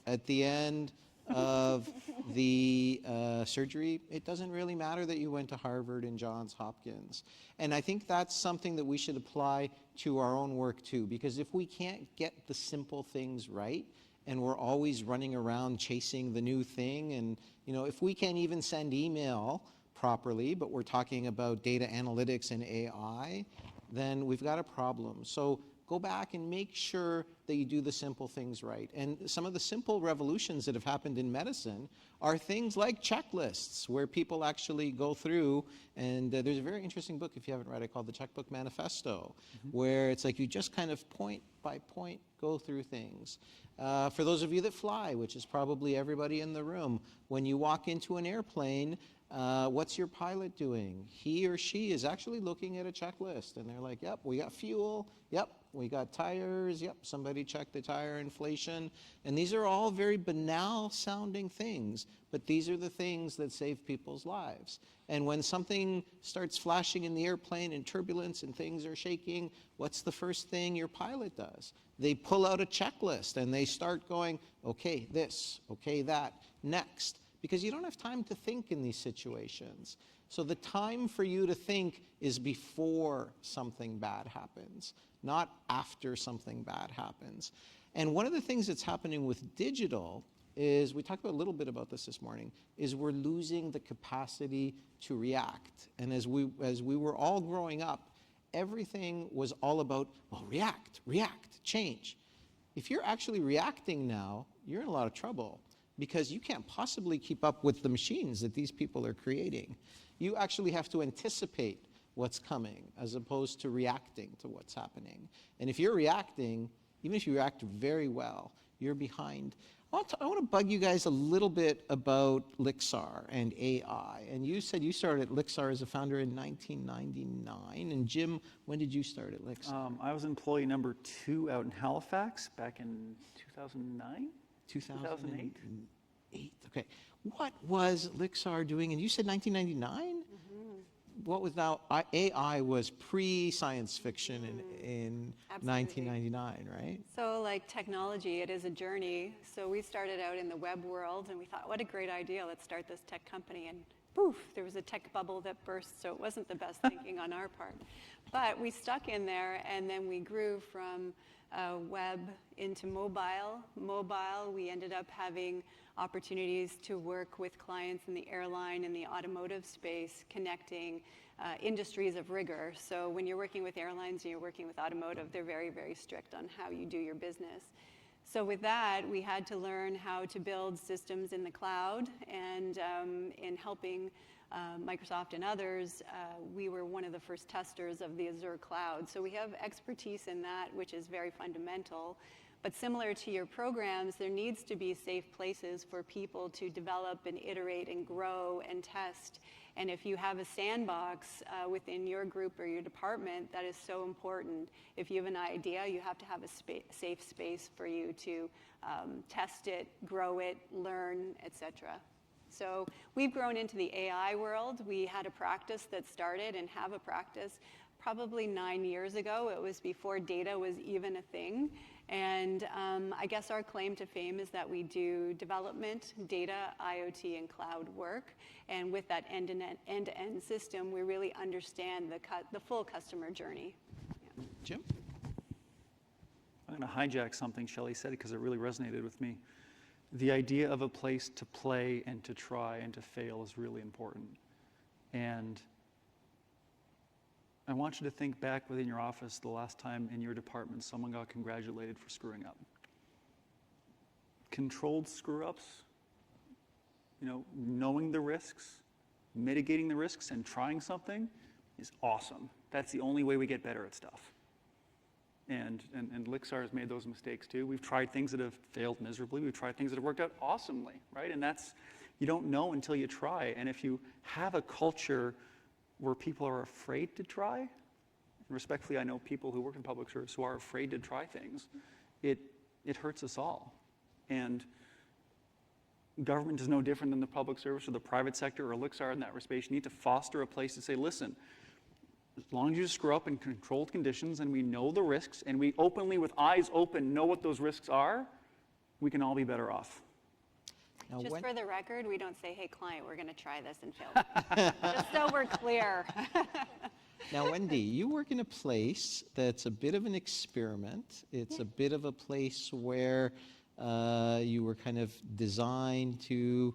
at the end of the surgery, it doesn't really matter that you went to Harvard and Johns Hopkins. And I think that's something that we should apply to our own work too, because if we can't get the simple things right and we're always running around chasing the new thing. And if we can't even send email properly, but we're talking about data analytics and AI, then we've got a problem. So go back and make sure that you do the simple things right. And some of the simple revolutions that have happened in medicine are things like checklists, where people actually go through, and there's a very interesting book, if you haven't read it, called The Checkbook Manifesto, where it's like you just kind of point by point go through things. For those of you that fly, which is probably everybody in the room, when you walk into an airplane, what's your pilot doing? He or she is actually looking at a checklist, and they're like, yep, we got fuel, yep, we got tires, yep, somebody checked the tire inflation. And these are all very banal sounding things, but these are the things that save people's lives. And when something starts flashing in the airplane and turbulence and things are shaking, what's the first thing your pilot does? They pull out a checklist and they start going, okay, this, okay, that, next. Because you don't have time to think in these situations. So the time for you to think is before something bad happens, not after something bad happens. And one of the things that's happening with digital is, we talked a little bit about this morning, is we're losing the capacity to react. And as we were all growing up, everything was all about, well, react, change. If you're actually reacting now, you're in a lot of trouble, because you can't possibly keep up with the machines that these people are creating. You actually have to anticipate what's coming as opposed to reacting to what's happening. And if you're reacting, even if you react very well, you're behind. I want to bug you guys a little bit about Lixar and AI. And you said you started at Lixar as a founder in 1999. And Jim, when did you start at Lixar? I was employee number 2 out in Halifax back in 2009? 2008. Okay. What was Lixar doing? And you said 1999? What was now? AI was pre-science fiction in 1999, right? So like technology, it is a journey. So we started out in the web world and we thought, what a great idea. Let's start this tech company. And poof, there was a tech bubble that burst. So it wasn't the best thinking on our part. But we stuck in there, and then we grew from web into mobile. Mobile, we ended up having opportunities to work with clients in the airline and the automotive space, connecting industries of rigor. So when you're working with airlines and you're working with automotive, they're very, very strict on how you do your business. So with that, we had to learn how to build systems in the cloud, and in helping Microsoft and others, we were one of the first testers of the Azure cloud. So we have expertise in that, which is very fundamental. But similar to your programs, there needs to be safe places for people to develop and iterate and grow and test. And if you have a sandbox within your group or your department, that is so important. If you have an idea, you have to have a safe space for you to test it, grow it, learn, etc. So we've grown into the AI world. We had a practice that started and have a practice probably 9 years ago. It was before data was even a thing. And I guess our claim to fame is that we do development, data, IoT, and cloud work. And with that end-to-end system, we really understand the full customer journey. Yeah. Jim? I'm going to hijack something Shelly said because it really resonated with me. The idea of a place to play and to try and to fail is really important. And I want you to think back within your office the last time in your department someone got congratulated for screwing up. Controlled screw-ups, knowing the risks, mitigating the risks, and trying something is awesome. That's the only way we get better at stuff. And Lixar has made those mistakes too. We've tried things that have failed miserably. We've tried things that have worked out awesomely, right? And that's, you don't know until you try. And if you have a culture where people are afraid to try, and respectfully, I know people who work in public service who are afraid to try things, it hurts us all. And government is no different than the public service or the private sector or Lixar in that respect. You need to foster a place to say, listen, as long as you screw up in controlled conditions and we know the risks and we openly, with eyes open, know what those risks are, we can all be better off. Now, just for the record, we don't say, hey, client, we're going to try this and fail. Just so we're clear. Now, Wendy, you work in a place that's a bit of an experiment. It's a bit of a place where You were kind of designed to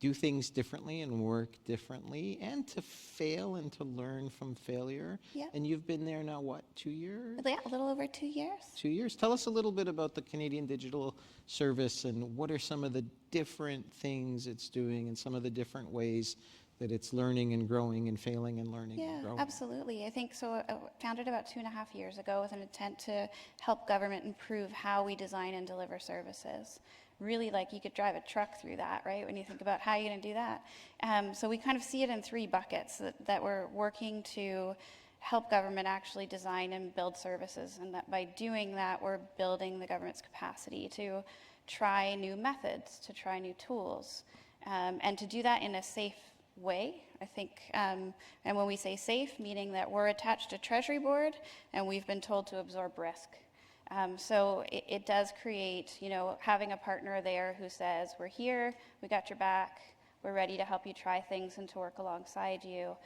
do things differently and work differently and to fail and to learn from failure. Yeah. And you've been there now, what, 2 years? Yeah, a little over 2 years. 2 years. Tell us a little bit about the Canadian Digital Service and what are some of the different things it's doing and some of the different ways that it's learning and growing and failing and learning and growing. Yeah, absolutely. I think so. Founded about 2.5 years ago with an intent to help government improve how we design and deliver services. Really, like, you could drive a truck through that, right, when you think about how you're going to do that. So we kind of see it in 3 buckets that we're working to help government actually design and build services, and that by doing that, we're building the government's capacity to try new methods, to try new tools, and to do that in a safe way, I think. And when we say safe, meaning that we're attached to Treasury Board, and we've been told to absorb risk. So it does create, having a partner there who says, we're here, we got your back, we're ready to help you try things and to work alongside you.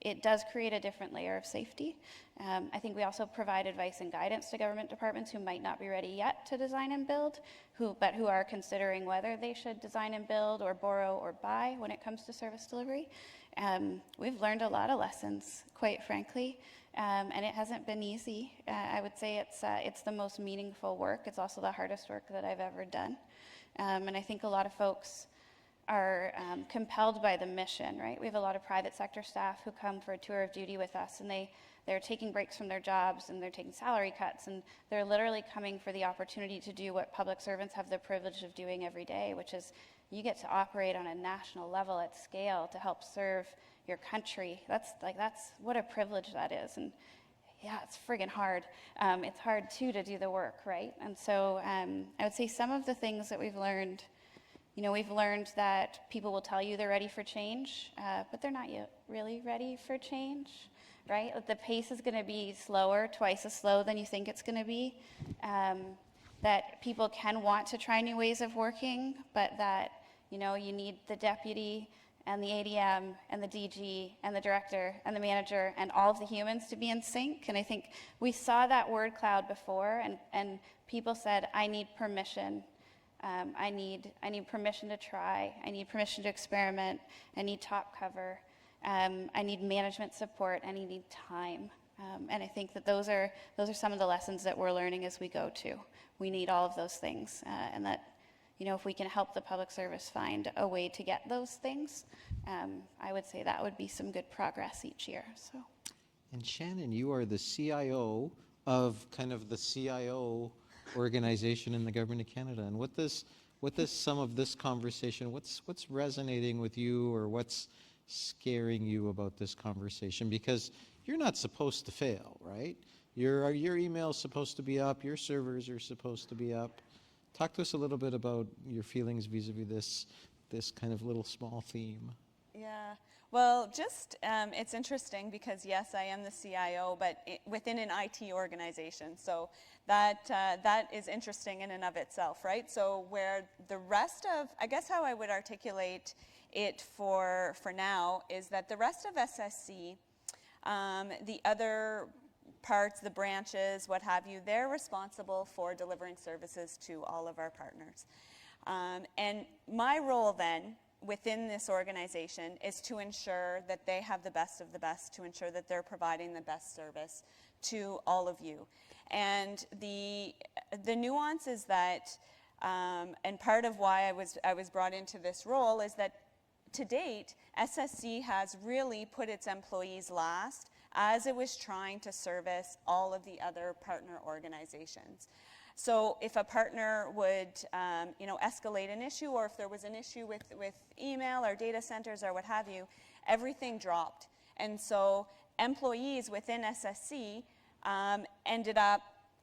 It does create a different layer of safety. I think we also provide advice and guidance to government departments who might not be ready yet to design and build, but who are considering whether they should design and build or borrow or buy when it comes to service delivery. We've learned a lot of lessons, quite frankly. And it hasn't been easy. I would say it's the most meaningful work. It's also the hardest work that I've ever done. And I think a lot of folks are compelled by the mission, right? We have a lot of private sector staff who come for a tour of duty with us, and they're taking breaks from their jobs, and they're taking salary cuts, and they're literally coming for the opportunity to do what public servants have the privilege of doing every day, which is you get to operate on a national level at scale to help serve your country. That's what a privilege that is. And yeah, it's friggin' hard. It's hard too to do the work, right? And so I would say some of the things that we've learned, we've learned that people will tell you they're ready for change, but they're not yet really ready for change, right? The pace is going to be slower, twice as slow than you think it's going to be. That people can want to try new ways of working, but that, you need the deputy and the ADM and the DG and the director and the manager and all of the humans to be in sync. And I think we saw that word cloud before, and people said, I need permission. I need permission to try. I need permission to experiment. I need top cover. I need management support, and I need time. And I think that those are some of the lessons that we're learning as we go too. We need all of those things, and that, if we can help the public service find a way to get those things, I would say that would be some good progress each year. So. And Shannon, you are the CIO of kind of the CIO organization in the Government of Canada. And what does some of this conversation, what's resonating with you, or what's scaring you about this conversation? Because you're not supposed to fail, right? Your email's supposed to be up, your servers are supposed to be up. Talk to us a little bit about your feelings vis-a-vis this kind of little small theme. Yeah, well, just it's interesting because yes, I am the CIO, but within an IT organization, so that is interesting in and of itself, right? So where the rest of, I guess how I would articulate it for now is that the rest of SSC, the other parts, the branches, what have you, they're responsible for delivering services to all of our partners. And my role then within this organization is to ensure that they have the best of the best, to ensure that they're providing the best service to all of you. And the nuance is that, and part of why I was brought into this role is that to date, SSC has really put its employees last as it was trying to service all of the other partner organizations. So if a partner would escalate an issue, or if there was an issue with email or data centers or what have you, everything dropped. And so employees within SSC ended up,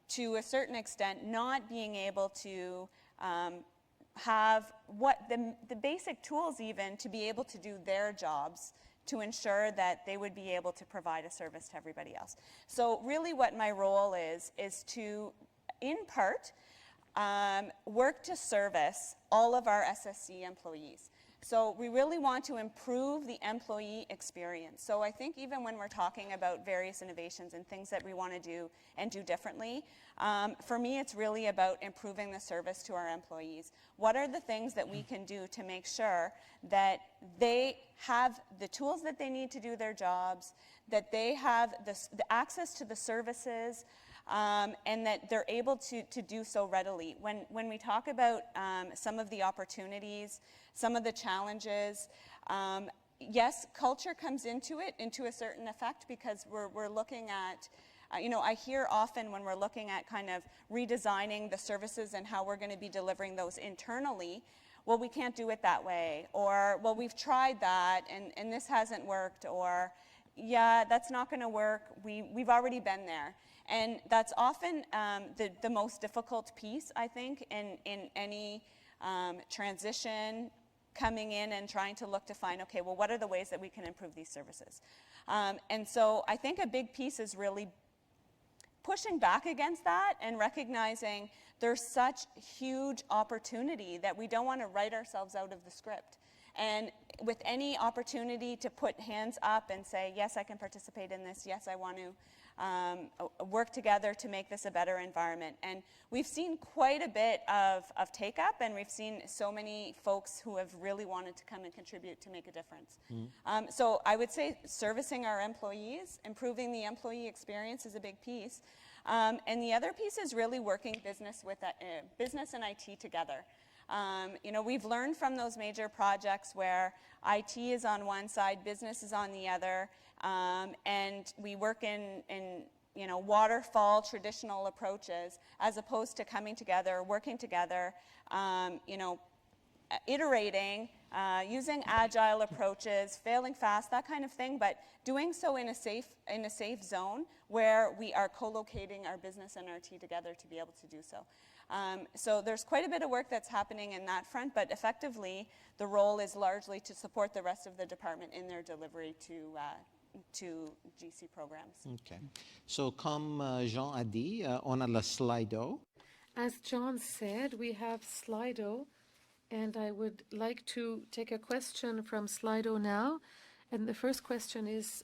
to a certain extent, not being able to have the basic tools even to be able to do their jobs, to ensure that they would be able to provide a service to everybody else. So really what my role is to, in part, work to service all of our SSC employees. So we really want to improve the employee experience. So I think even when we're talking about various innovations and things that we want to do and do differently, for me it's really about improving the service to our employees. What are the things that we can do to make sure that they have the tools that they need to do their jobs, that they have the access to the services, and that they're able to do so readily. When we talk about some of the opportunities, some of the challenges, yes, culture comes into it, into a certain effect, because we're looking at, I hear often when we're looking at kind of redesigning the services and how we're going to be delivering those internally, well, we can't do it that way, or, well, we've tried that and this hasn't worked, or, yeah, that's not going to work, we've already been there. And that's often the most difficult piece, I think, in any transition, coming in and trying to look to find, okay, well, what are the ways that we can improve these services? And so I think a big piece is really pushing back against that and recognizing there's such huge opportunity that we don't want to write ourselves out of the script. And with any opportunity to put hands up and say, yes, I can participate in this, yes, I want to work together to make this a better environment. And we've seen quite a bit of take-up, and we've seen so many folks who have really wanted to come and contribute to make a difference. So I would say servicing our employees, improving the employee experience is a big piece. And the other piece is really working business and IT together. We've learned from those major projects where IT is on one side, business is on the other, and we work in waterfall traditional approaches as opposed to coming together, working together, iterating, using agile approaches, failing fast, that kind of thing, but doing so in a safe zone where we are co-locating our business and IT together to be able to do so. So there's quite a bit of work that's happening in that front, but effectively the role is largely to support the rest of the department in their delivery to GC programs. Okay. So comme Jean a dit, on a la Slido. As John said, we have Slido, and I would like to take a question from Slido now. And the first question is,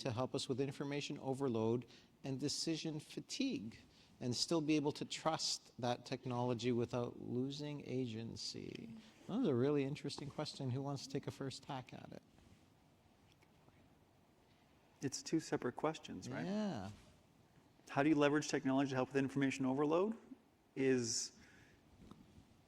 to help us with information overload and decision fatigue, and still be able to trust that technology without losing agency. That was a really interesting question. Who wants to take a first tack at it? It's two separate questions, right? Yeah. How do you leverage technology to help with information overload? Is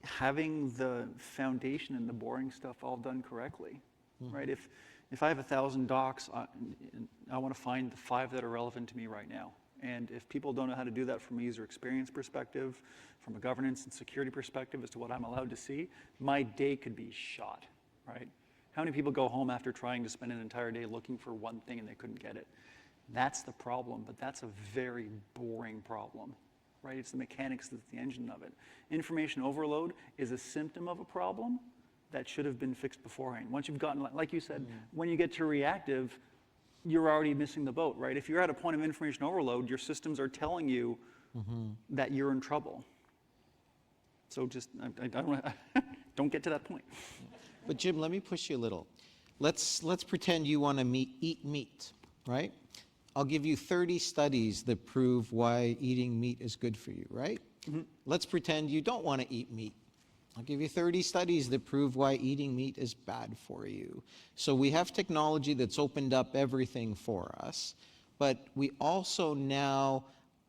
having the foundation and the boring stuff all done correctly, right? If I have 1,000 docs, I want to find the 5 that are relevant to me right now. And if people don't know how to do that from a user experience perspective, from a governance and security perspective as to what I'm allowed to see, my day could be shot, right? How many people go home after trying to spend an entire day looking for one thing and they couldn't get it? That's the problem, but that's a very boring problem, right? It's the mechanics that's the engine of it. Information overload is a symptom of a problem that should have been fixed beforehand. Once you've gotten, like you said, when you get to reactive, you're already missing the boat, right? If you're at a point of information overload, your systems are telling you that you're in trouble. So just, don't get to that point. But Jim, let me push you a little. Let's pretend you want to eat meat, right? I'll give you 30 studies that prove why eating meat is good for you, right? Let's pretend you don't want to eat meat. I'll give you 30 studies that prove why eating meat is bad for you. So we have technology that's opened up everything for us, but we also now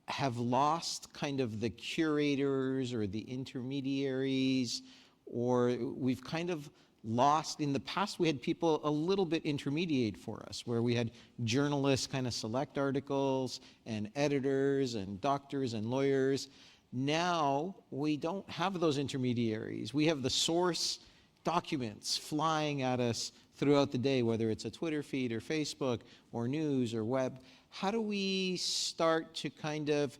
have lost kind of the curators or the intermediaries, or we've kind of lost. In the past, we had people a little bit intermediate for us, where we had journalists kind of select articles, and editors, and doctors, and lawyers. Now, we don't have those intermediaries. We have the source documents flying at us throughout the day, whether it's a Twitter feed or Facebook or news or web. How do we start to kind of,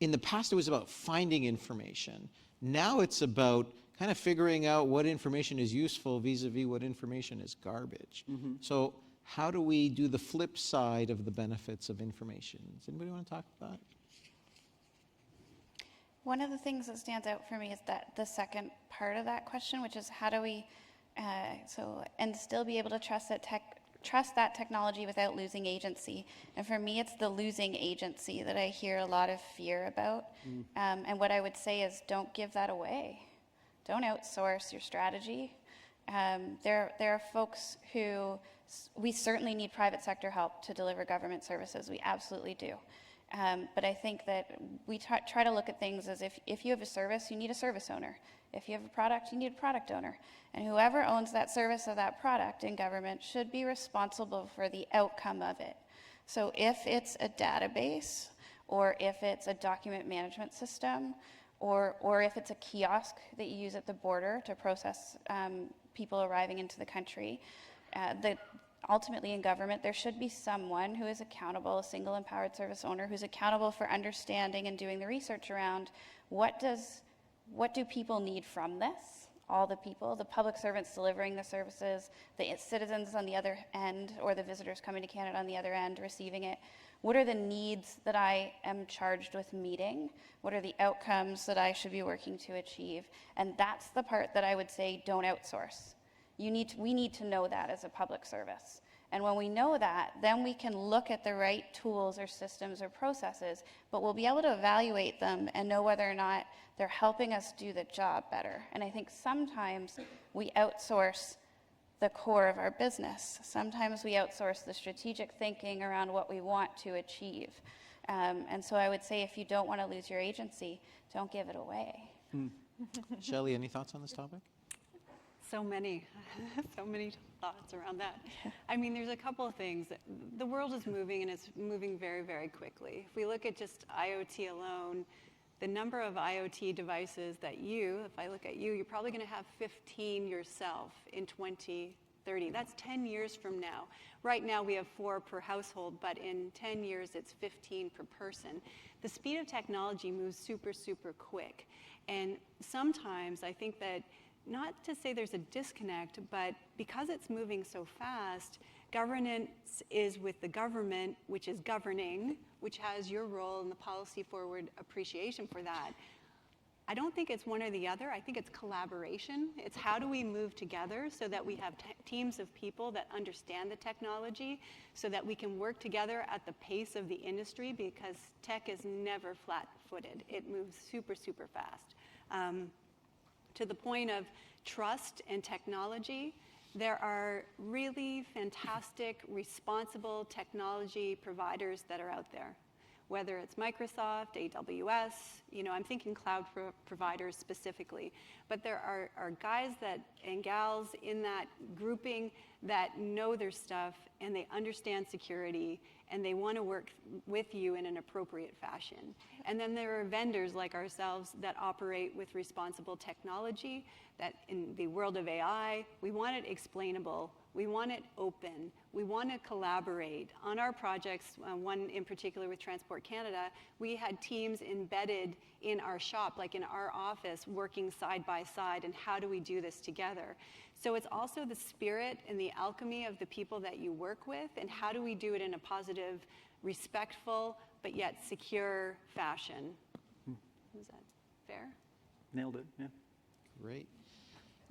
in the past it was about finding information. Now it's about kind of figuring out what information is useful vis-a-vis what information is garbage. So how do we do the flip side of the benefits of information? Does anybody want to talk about it? One of the things that stands out for me is that the second part of that question, which is how do we And still be able to trust that technology without losing agency. And for me, it's the losing agency that I hear a lot of fear about. And what I would say is don't give that away. Don't outsource your strategy. There are folks who, we certainly need private sector help to deliver government services. We absolutely do. But I think that we try to look at things as if you have a service, you need a service owner. If you have a product, you need a product owner. And whoever owns that service or that product in government should be responsible for the outcome of it. So if it's a database, or if it's a document management system, or if it's a kiosk that you use at the border to process people arriving into the country, ultimately in government, there should be someone who is accountable, a single empowered service owner, who's accountable for understanding and doing the research around what do people need from this? All the people, the public servants delivering the services, the citizens on the other end, or the visitors coming to Canada on the other end receiving it. What are the needs that I am charged with meeting? What are the outcomes that I should be working to achieve? And that's the part that I would say don't outsource. We need to know that as a public service. And when we know that, then we can look at the right tools or systems or processes, but we'll be able to evaluate them and know whether or not they're helping us do the job better. And I think sometimes we outsource the core of our business. Sometimes we outsource the strategic thinking around what we want to achieve. And so I would say if you don't want to lose your agency, don't give it away. Shelly, any thoughts on this topic? So many thoughts around that. I mean, there's a couple of things. The world is moving, and it's moving very, very quickly. If we look at just IoT alone, the number of IoT devices that if I look at you, you're probably going to have 15 yourself in 2030. That's 10 years from now. Right now, we have 4 per household, but in 10 years, it's 15 per person. The speed of technology moves super, super quick. And sometimes I think that, not to say there's a disconnect, but because it's moving so fast, governance is with the government, which is governing, which has your role in the policy forward appreciation for that. I don't think it's one or the other. I think it's collaboration. It's how do we move together so that we have teams of people that understand the technology so that we can work together at the pace of the industry, because tech is never flat-footed. It moves super, super fast. To the point of trust and technology, there are really fantastic, responsible technology providers that are out there. Whether it's Microsoft, AWS, I'm thinking cloud providers specifically. But there are guys and gals in that grouping that know their stuff, and they understand security, and they want to work with you in an appropriate fashion. And then there are vendors like ourselves that operate with responsible technology, that in the world of AI, we want it explainable, we want it open, we want to collaborate. On our projects, one in particular with Transport Canada, we had teams embedded in our shop, like in our office, working side by side, and how do we do this together? So it's also the spirit and the alchemy of the people that you work with, and how do we do it in a positive, respectful, but yet secure fashion. Is that fair? Nailed it, yeah. Great.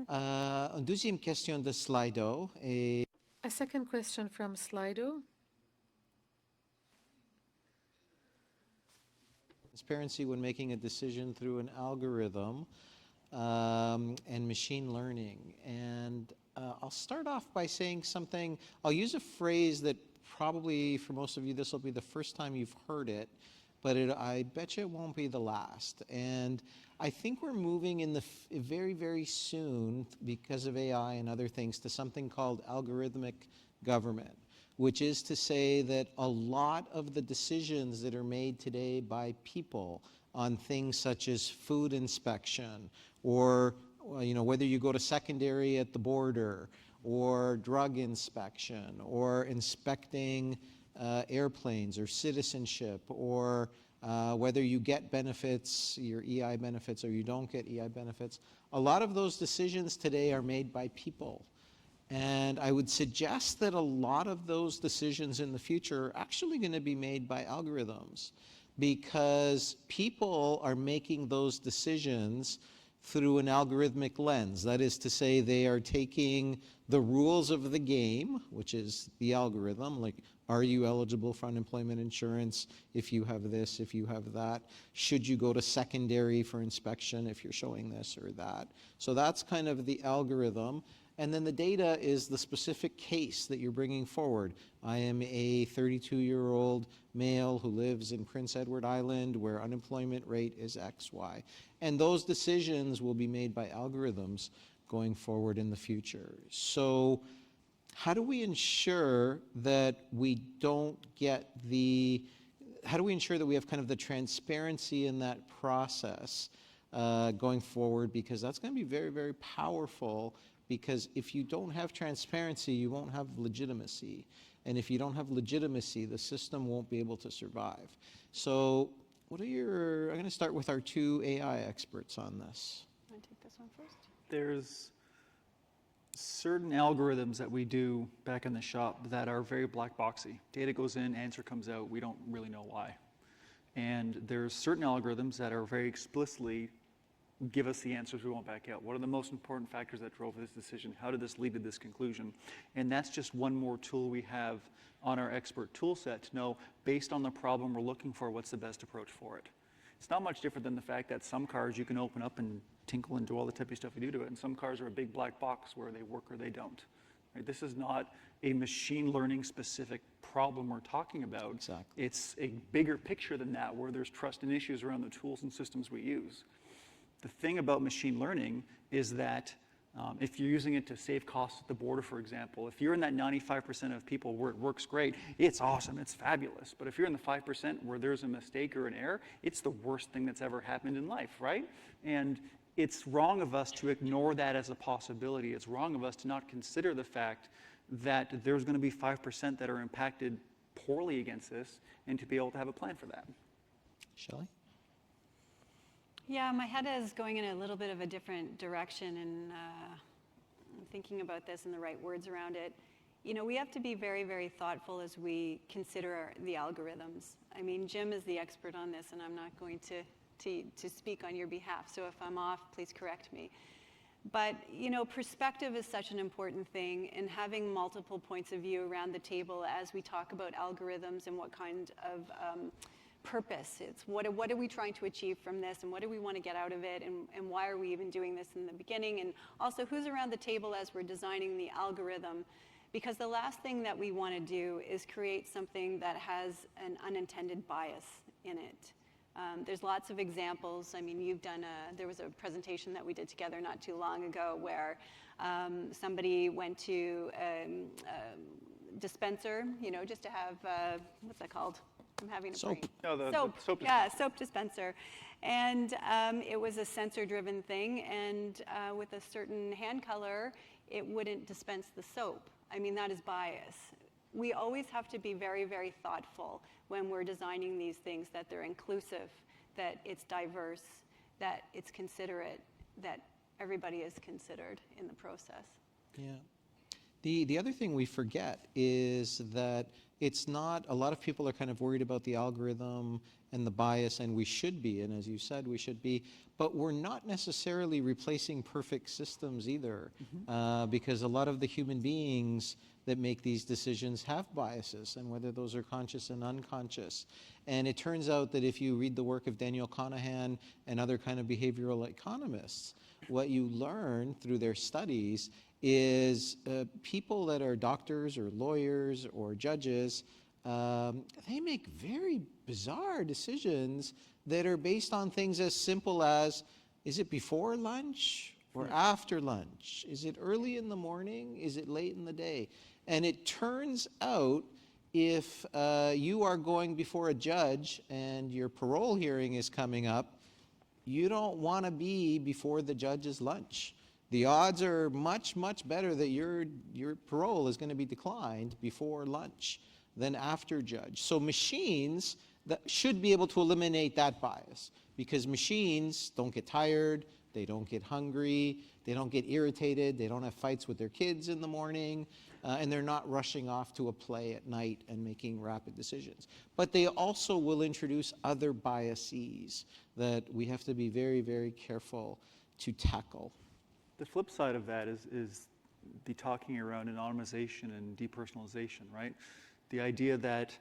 Une deuxième question de Slido. A second question from Slido. Transparency when making a decision through an algorithm and machine learning. And I'll start off by saying something. I'll use a phrase that probably for most of you this will be the first time you've heard it, but I bet you it won't be the last. And I think we're moving in the very, very soon, because of AI and other things, to something called algorithmic government, which is to say that a lot of the decisions that are made today by people on things such as food inspection, or whether you go to secondary at the border, or drug inspection, or inspecting airplanes or citizenship, or whether you get benefits, your EI benefits, or you don't get EI benefits. A lot of those decisions today are made by people. And I would suggest that a lot of those decisions in the future are actually going to be made by algorithms, because people are making those decisions through an algorithmic lens. That is to say, they are taking the rules of the game, which is the algorithm, like, are you eligible for unemployment insurance if you have this, if you have that? Should you go to secondary for inspection if you're showing this or that? So that's kind of the algorithm. And then the data is the specific case that you're bringing forward. I am a 32-year-old male who lives in Prince Edward Island where unemployment rate is XY. And those decisions will be made by algorithms going forward in the future. So how do we ensure that we don't get how do we ensure that we have kind of the transparency in that process going forward? Because that's going to be very, very powerful. Because if you don't have transparency, you won't have legitimacy. And if you don't have legitimacy, the system won't be able to survive. So I'm going to start with our two AI experts on this. Want to take this one first? There's certain algorithms that we do back in the shop that are very black boxy. Data goes in, answer comes out, we don't really know why. And there's certain algorithms that are very explicitly give us the answers we want back out. What are the most important factors that drove this decision? How did this lead to this conclusion? And that's just one more tool we have on our expert tool set to know, based on the problem we're looking for, what's the best approach for it. It's not much different than the fact that some cars you can open up and tinkle and do all the type of stuff you do to it, and some cars are a big black box where they work or they don't. Right? This is not a machine learning specific problem we're talking about. Exactly. It's a bigger picture than that, where there's trust and issues around the tools and systems we use. The thing about machine learning is that if you're using it to save costs at the border, for example, if you're in that 95% of people where it works great, it's awesome, it's fabulous. But if you're in the 5% where there's a mistake or an error, it's the worst thing that's ever happened in life, right? And it's wrong of us to ignore that as a possibility. It's wrong of us to not consider the fact that there's going to be 5% that are impacted poorly against this, and to be able to have a plan for that. Shelly? Yeah, my head is going in a little bit of a different direction, and thinking about this and the right words around it. You know, we have to be very, very thoughtful as we consider the algorithms. I mean, Jim is the expert on this, and I'm not going to speak on your behalf. So if I'm off, please correct me. But, you know, perspective is such an important thing, and having multiple points of view around the table as we talk about algorithms and what kind of purpose. It's what are we trying to achieve from this, and what do we want to get out of it, and why are we even doing this in the beginning, and also who's around the table as we're designing the algorithm. Because the last thing that we want to do is create something that has an unintended bias in it. There's lots of examples. I mean, there was a presentation that we did together not too long ago where somebody went to a dispenser, you know, just to have, what's that called? I'm having a soap. brain. No, the soap. Yeah, soap dispenser. And it was a sensor-driven thing, and with a certain hand color, it wouldn't dispense the soap. I mean, that is bias. We always have to be very, very thoughtful when we're designing these things, that they're inclusive, that it's diverse, that it's considerate, that everybody is considered in the process. Yeah. The other thing we forget is that it's not, a lot of people are kind of worried about the algorithm and the bias, and we should be, and as you said, we should be, but we're not necessarily replacing perfect systems either, because a lot of the human beings that make these decisions have biases, and whether those are conscious and unconscious. And it turns out that if you read the work of Daniel Kahneman and other kind of behavioral economists, what you learn through their studies is people that are doctors or lawyers or judges, they make very bizarre decisions that are based on things as simple as, is it before lunch or after lunch? Is it early in the morning? Is it late in the day? And it turns out if you are going before a judge and your parole hearing is coming up, you don't want to be before the judge's lunch. The odds are much, much better that your parole is going to be declined before lunch than after judge. So machines that should be able to eliminate that bias, because machines don't get tired, they don't get hungry, they don't get irritated, they don't have fights with their kids in the morning, and they're not rushing off to a play at night and making rapid decisions. But they also will introduce other biases that we have to be very, very careful to tackle. The flip side of that is the talking around anonymization and depersonalization, right? The idea that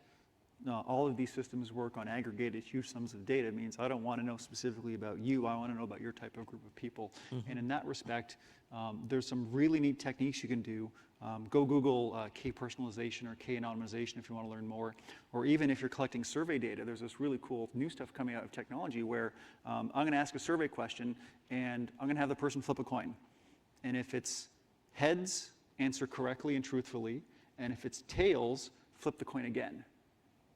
all of these systems work on aggregated huge sums of data means I don't want to know specifically about you, I want to know about your type of group of people. And in that respect, there's some really neat techniques you can do. Go Google K-personalization or K-anonymization if you want to learn more. Or even if you're collecting survey data, there's this really cool new stuff coming out of technology where I'm going to ask a survey question and I'm going to have the person flip a coin. And if it's heads, answer correctly and truthfully. And if it's tails, flip the coin again.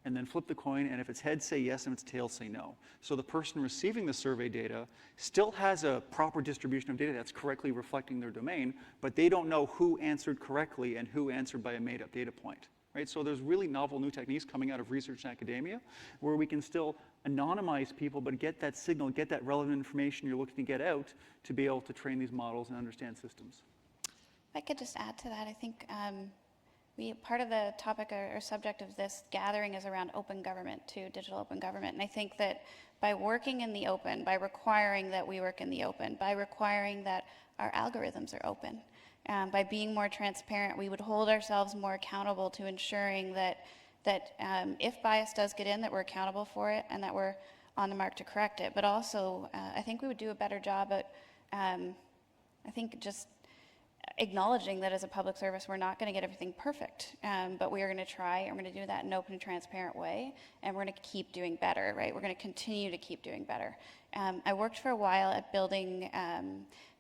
And then flip the coin, and if it's heads, say yes, and if it's tails, say no. So the person receiving the survey data still has a proper distribution of data that's correctly reflecting their domain, but they don't know who answered correctly and who answered by a made-up data point. Right? So there's really novel new techniques coming out of research and academia where we can still anonymize people, but get that signal, get that relevant information you're looking to get out to be able to train these models and understand systems. If I could just add to that, I think part of the topic or subject of this gathering is around open government too, digital open government. And I think that by working in the open, by requiring that we work in the open, by requiring that our algorithms are open, by being more transparent, we would hold ourselves more accountable to ensuring that if bias does get in, that we're accountable for it and that we're on the mark to correct it. But also, I think we would do a better job at, I think, just acknowledging that as a public service, we're not going to get everything perfect, but we are going to try, and we're going to do that in an open and transparent way, and we're going to keep doing better, right? We're going to continue to keep doing better. I worked for a while at building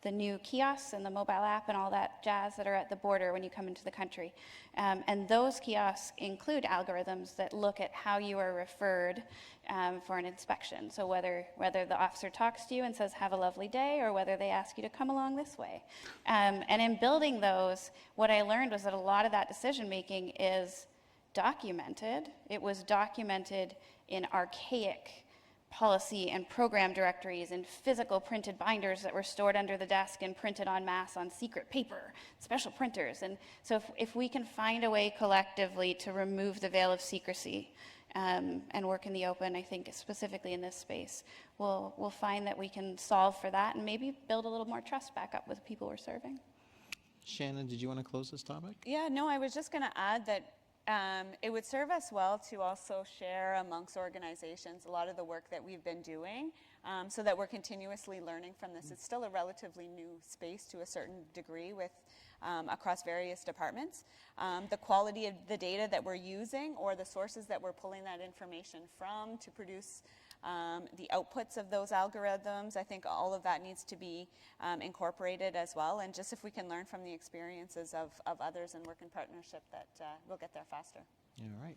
the new kiosks and the mobile app and all that jazz that are at the border when you come into the country. And those kiosks include algorithms that look at how you are referred for an inspection. So whether the officer talks to you and says, have a lovely day, or whether they ask you to come along this way. And in building those, what I learned was that a lot of that decision making is documented. It was documented in archaic policy and program directories and physical printed binders that were stored under the desk and printed en masse on secret paper, special printers. And so if we can find a way collectively to remove the veil of secrecy and work in the open, I think specifically in this space, we'll find that we can solve for that and maybe build a little more trust back up with the people we're serving. Shannon, did you want to close this topic? Yeah, no, I was just going to add that it would serve us well to also share amongst organizations a lot of the work that we've been doing so that we're continuously learning from this. It's still a relatively new space to a certain degree with across various departments. The quality of the data that we're using or the sources that we're pulling that information from to produce the outputs of those algorithms, I think all of that needs to be incorporated as well. And just if we can learn from the experiences of others and work in partnership, that we'll get there faster. All right.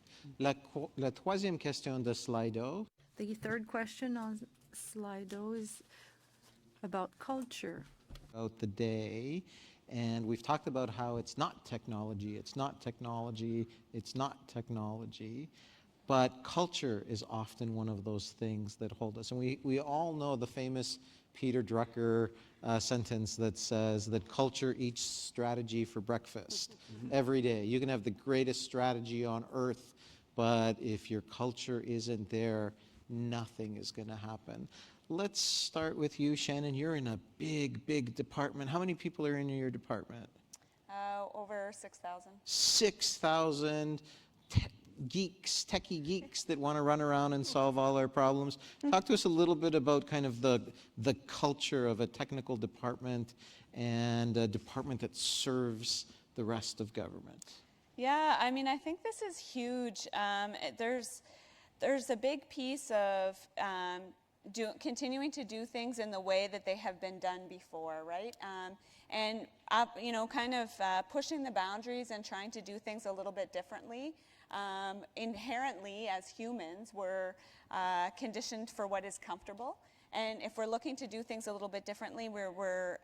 La troisième question de Slido. The third question on Slido is about culture. About the day. And we've talked about how it's not technology, it's not technology, it's not technology. But culture is often one of those things that hold us. And we all know the famous Peter Drucker sentence that says that culture eats strategy for breakfast every day. You can have the greatest strategy on earth, but if your culture isn't there, nothing is going to happen. Let's start with you, Shannon. You're in a big, big department. How many people are in your department? Over 6,000. 6,000 geeks, techie geeks that want to run around and solve all our problems. Talk to us a little bit about kind of the culture of a technical department and a department that serves the rest of government. Yeah, I mean, I think this is huge. There's a big piece of continuing to do things in the way that they have been done before, right? And kind of pushing the boundaries and trying to do things a little bit differently. Inherently, as humans, we're conditioned for what is comfortable. And if we're looking to do things a little bit differently, we're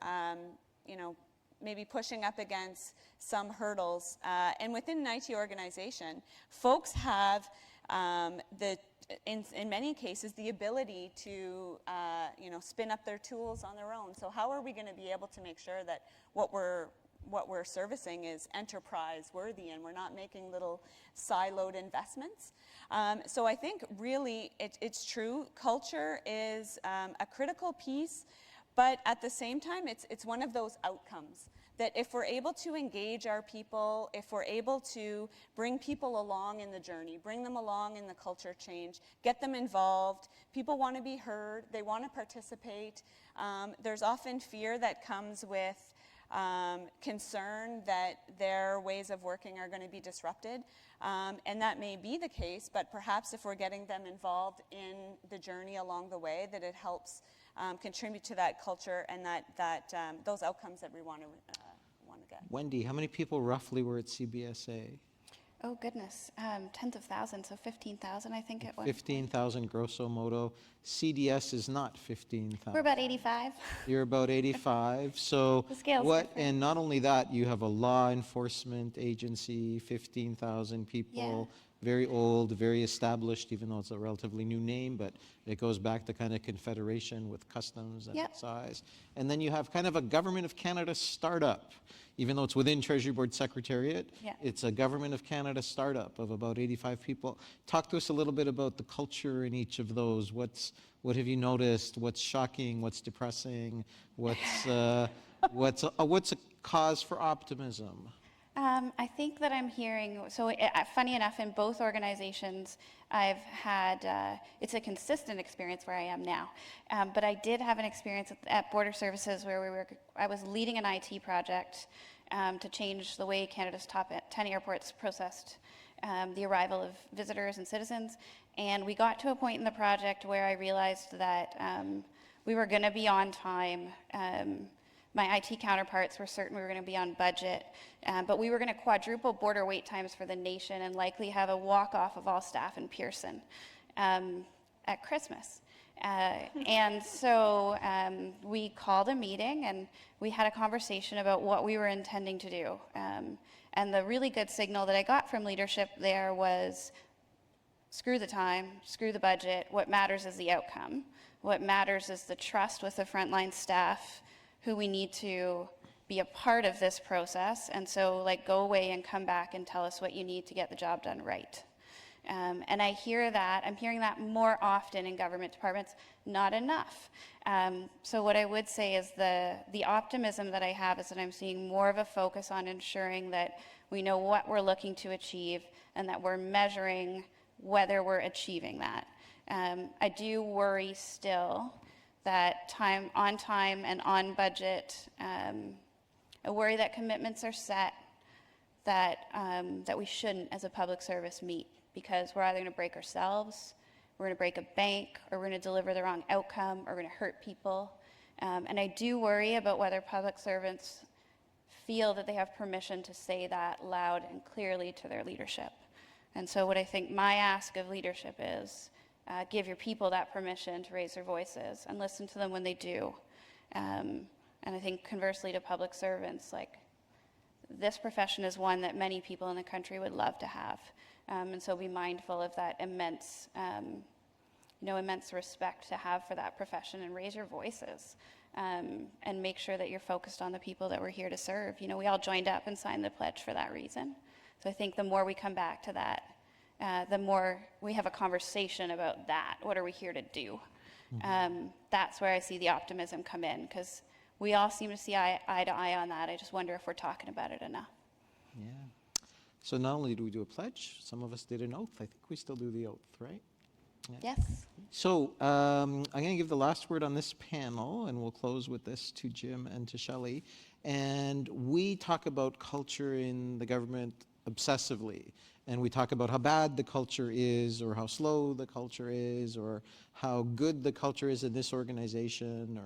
maybe pushing up against some hurdles. And within an IT organization, folks have in many cases, the ability to spin up their tools on their own. So how are we going to be able to make sure that what we're servicing is enterprise worthy and we're not making little siloed investments? So I think really it's true. Culture is a critical piece, But at the same time, it's one of those outcomes that if we're able to engage our people, if we're able to bring people along in the journey, bring them along in the culture change, get them involved, people want to be heard, they want to participate. There's often fear that comes with concern that their ways of working are going to be disrupted. And that may be the case, but perhaps if we're getting them involved in the journey along the way, that it helps contribute to that culture and those outcomes that we want to get. Wendy, how many people roughly were at CBSA? Oh, goodness. Tens of thousands, so 15,000, I think it was. 15,000 grosso modo. CDS is not 15,000. We're about 85. You're about 85. So The scale's what? different. And not only that, you have a law enforcement agency, 15,000 people, very old, very established, even though it's a relatively new name, but it goes back to kind of confederation with customs and excise. And then you have kind of a Government of Canada startup. Even though it's within Treasury Board Secretariat, it's a Government of Canada startup of about 85 people. Talk to us a little bit about the culture in each of those. What have you noticed? What's shocking? What's depressing? What's a cause for optimism? I think that I'm hearing, funny enough, in both organizations, I've had, it's a consistent experience where I am now, but I did have an experience at Border Services where I was leading an IT project to change the way Canada's top 10 airports processed the arrival of visitors and citizens, and we got to a point in the project where I realized that we were going to be on time. My IT counterparts were certain we were going to be on budget, but we were going to quadruple border wait times for the nation and likely have a walk-off of all staff in Pearson at Christmas. And so we called a meeting and we had a conversation about what we were intending to do. And the really good signal that I got from leadership there was, screw the time, screw the budget, what matters is the outcome. What matters is the trust with the frontline staff who we need to be a part of this process, and so go away and come back and tell us what you need to get the job done right. And I hear that, I'm hearing that more often in government departments, not enough. So what I would say is the optimism that I have is that I'm seeing more of a focus on ensuring that we know what we're looking to achieve and that we're measuring whether we're achieving that. I do worry still that on time and on budget, I worry that commitments are set that we shouldn't as a public service meet, because we're either going to break ourselves, we're going to break a bank, or we're going to deliver the wrong outcome, or we're going to hurt people. And I do worry about whether public servants feel that they have permission to say that loud and clearly to their leadership. And so what I think my ask of leadership is, give your people that permission to raise their voices and listen to them when they do. And I think conversely to public servants, this profession is one that many people in the country would love to have. And so be mindful of that immense respect to have for that profession and raise your voices and make sure that you're focused on the people that we're here to serve. We all joined up and signed the pledge for that reason. So I think the more we come back to that, the more we have a conversation about that. What are we here to do? That's where I see the optimism come in, because we all seem to see eye to eye on that. I just wonder if we're talking about it enough. Yeah. So not only do we do a pledge, some of us did an oath. I think we still do the oath, right? Yeah. Yes. So I'm going to give the last word on this panel, and we'll close with this to Jim and to Shelly. And we talk about culture in the government obsessively. And we talk about how bad the culture is, or how slow the culture is, or how good the culture is in this organization,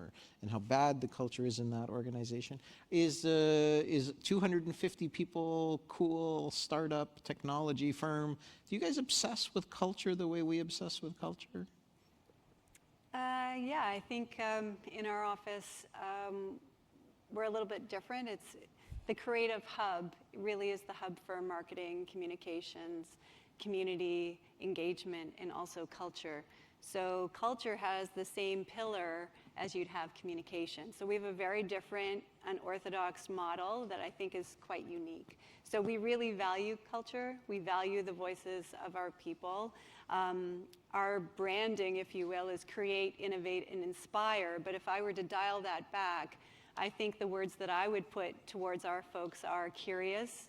and how bad the culture is in that organization. Is 250 people cool startup technology firm? Do you guys obsess with culture the way we obsess with culture? Yeah, I think in our office we're a little bit different. It's the creative hub really is the hub for marketing, communications, community engagement, and also culture. So culture has the same pillar as you'd have communication. So we have a very different, unorthodox model that I think is quite unique. So we really value culture. We value the voices of our people. Our branding, if you will, is create, innovate, and inspire. But if I were to dial that back, I think the words that I would put towards our folks are curious,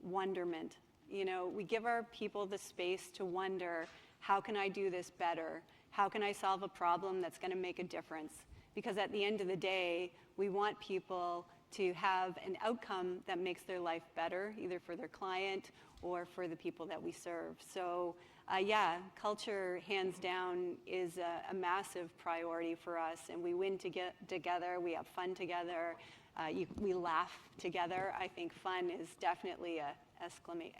wonderment. You know, we give our people the space to wonder, how can I do this better? How can I solve a problem that's going to make a difference? Because at the end of the day, we want people to have an outcome that makes their life better, either for their client or for the people that we serve. So yeah, culture, hands down, is a massive priority for us, and we win together, we have fun together, we laugh together. I think fun is definitely a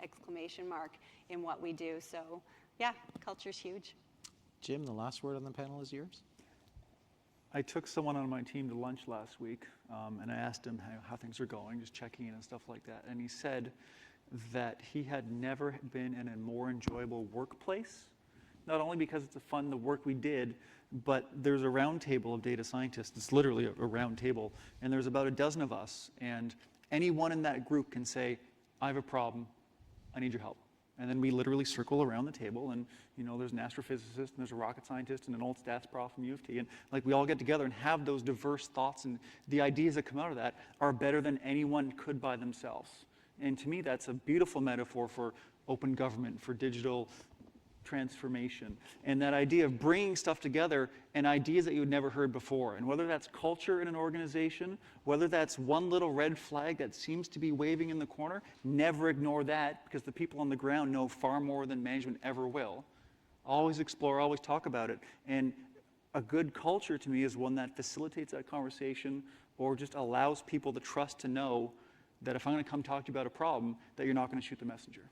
exclamation mark in what we do. So yeah, culture's huge. Jim, the last word on the panel is yours. I took someone on my team to lunch last week, and I asked him how things are going, just checking in and stuff like that. And he said that he had never been in a more enjoyable workplace, not only because it's fun, the work we did, but there's a round table of data scientists. It's literally a round table, and there's about a dozen of us, and anyone in that group can say, I have a problem, I need your help. And then we literally circle around the table, and you know, there's an astrophysicist, and there's a rocket scientist, and an old stats prof from U of T, and like we all get together and have those diverse thoughts, and the ideas that come out of that are better than anyone could by themselves. And to me, that's a beautiful metaphor for open government, for digital transformation, and that idea of bringing stuff together and ideas that you had never heard before. And whether that's culture in an organization, whether that's one little red flag that seems to be waving in the corner, never ignore that, because the people on the ground know far more than management ever will. Always explore, always talk about it. And a good culture to me is one that facilitates that conversation, or just allows people the trust to know that if I'm going to come talk to you about a problem, that you're not going to shoot the messenger.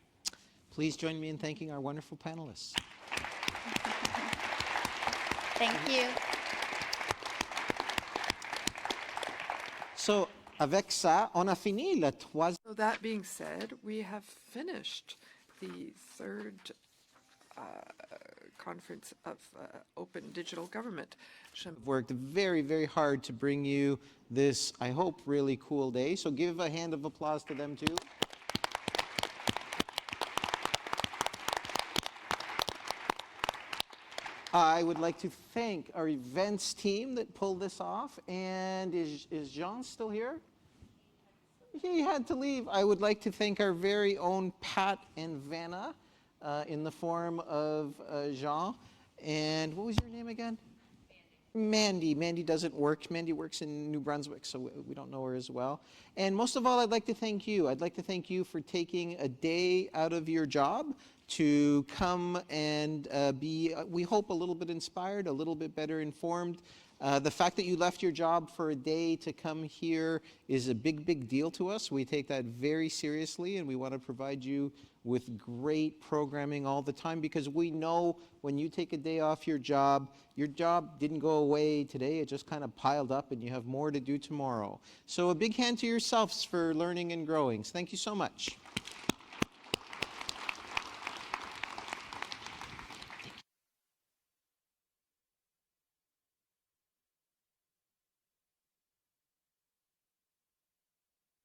Please join me in thanking our wonderful panelists. Thank you. So, avec ça, on a fini le troisième. So that being said, we have finished the third conference of Open Digital Government. Worked very, very hard to bring you this, I hope, really cool day. So give a hand of applause to them too. I would like to thank our events team that pulled this off. And is Jean still here? He had to leave. I would like to thank our very own Pat and Vanna in the form of Jean. And what was your name again? Mandy. Mandy doesn't work. Mandy works in New Brunswick, so we don't know her as well. And most of all, I'd like to thank you. I'd like to thank you for taking a day out of your job to come and be, we hope, a little bit inspired, a little bit better informed. The fact that you left your job for a day to come here is a big, big deal to us. We take that very seriously, and we want to provide you with great programming all the time, because we know when you take a day off your job didn't go away today, it just kind of piled up, and you have more to do tomorrow. So a big hand to yourselves for learning and growing. So thank you so much.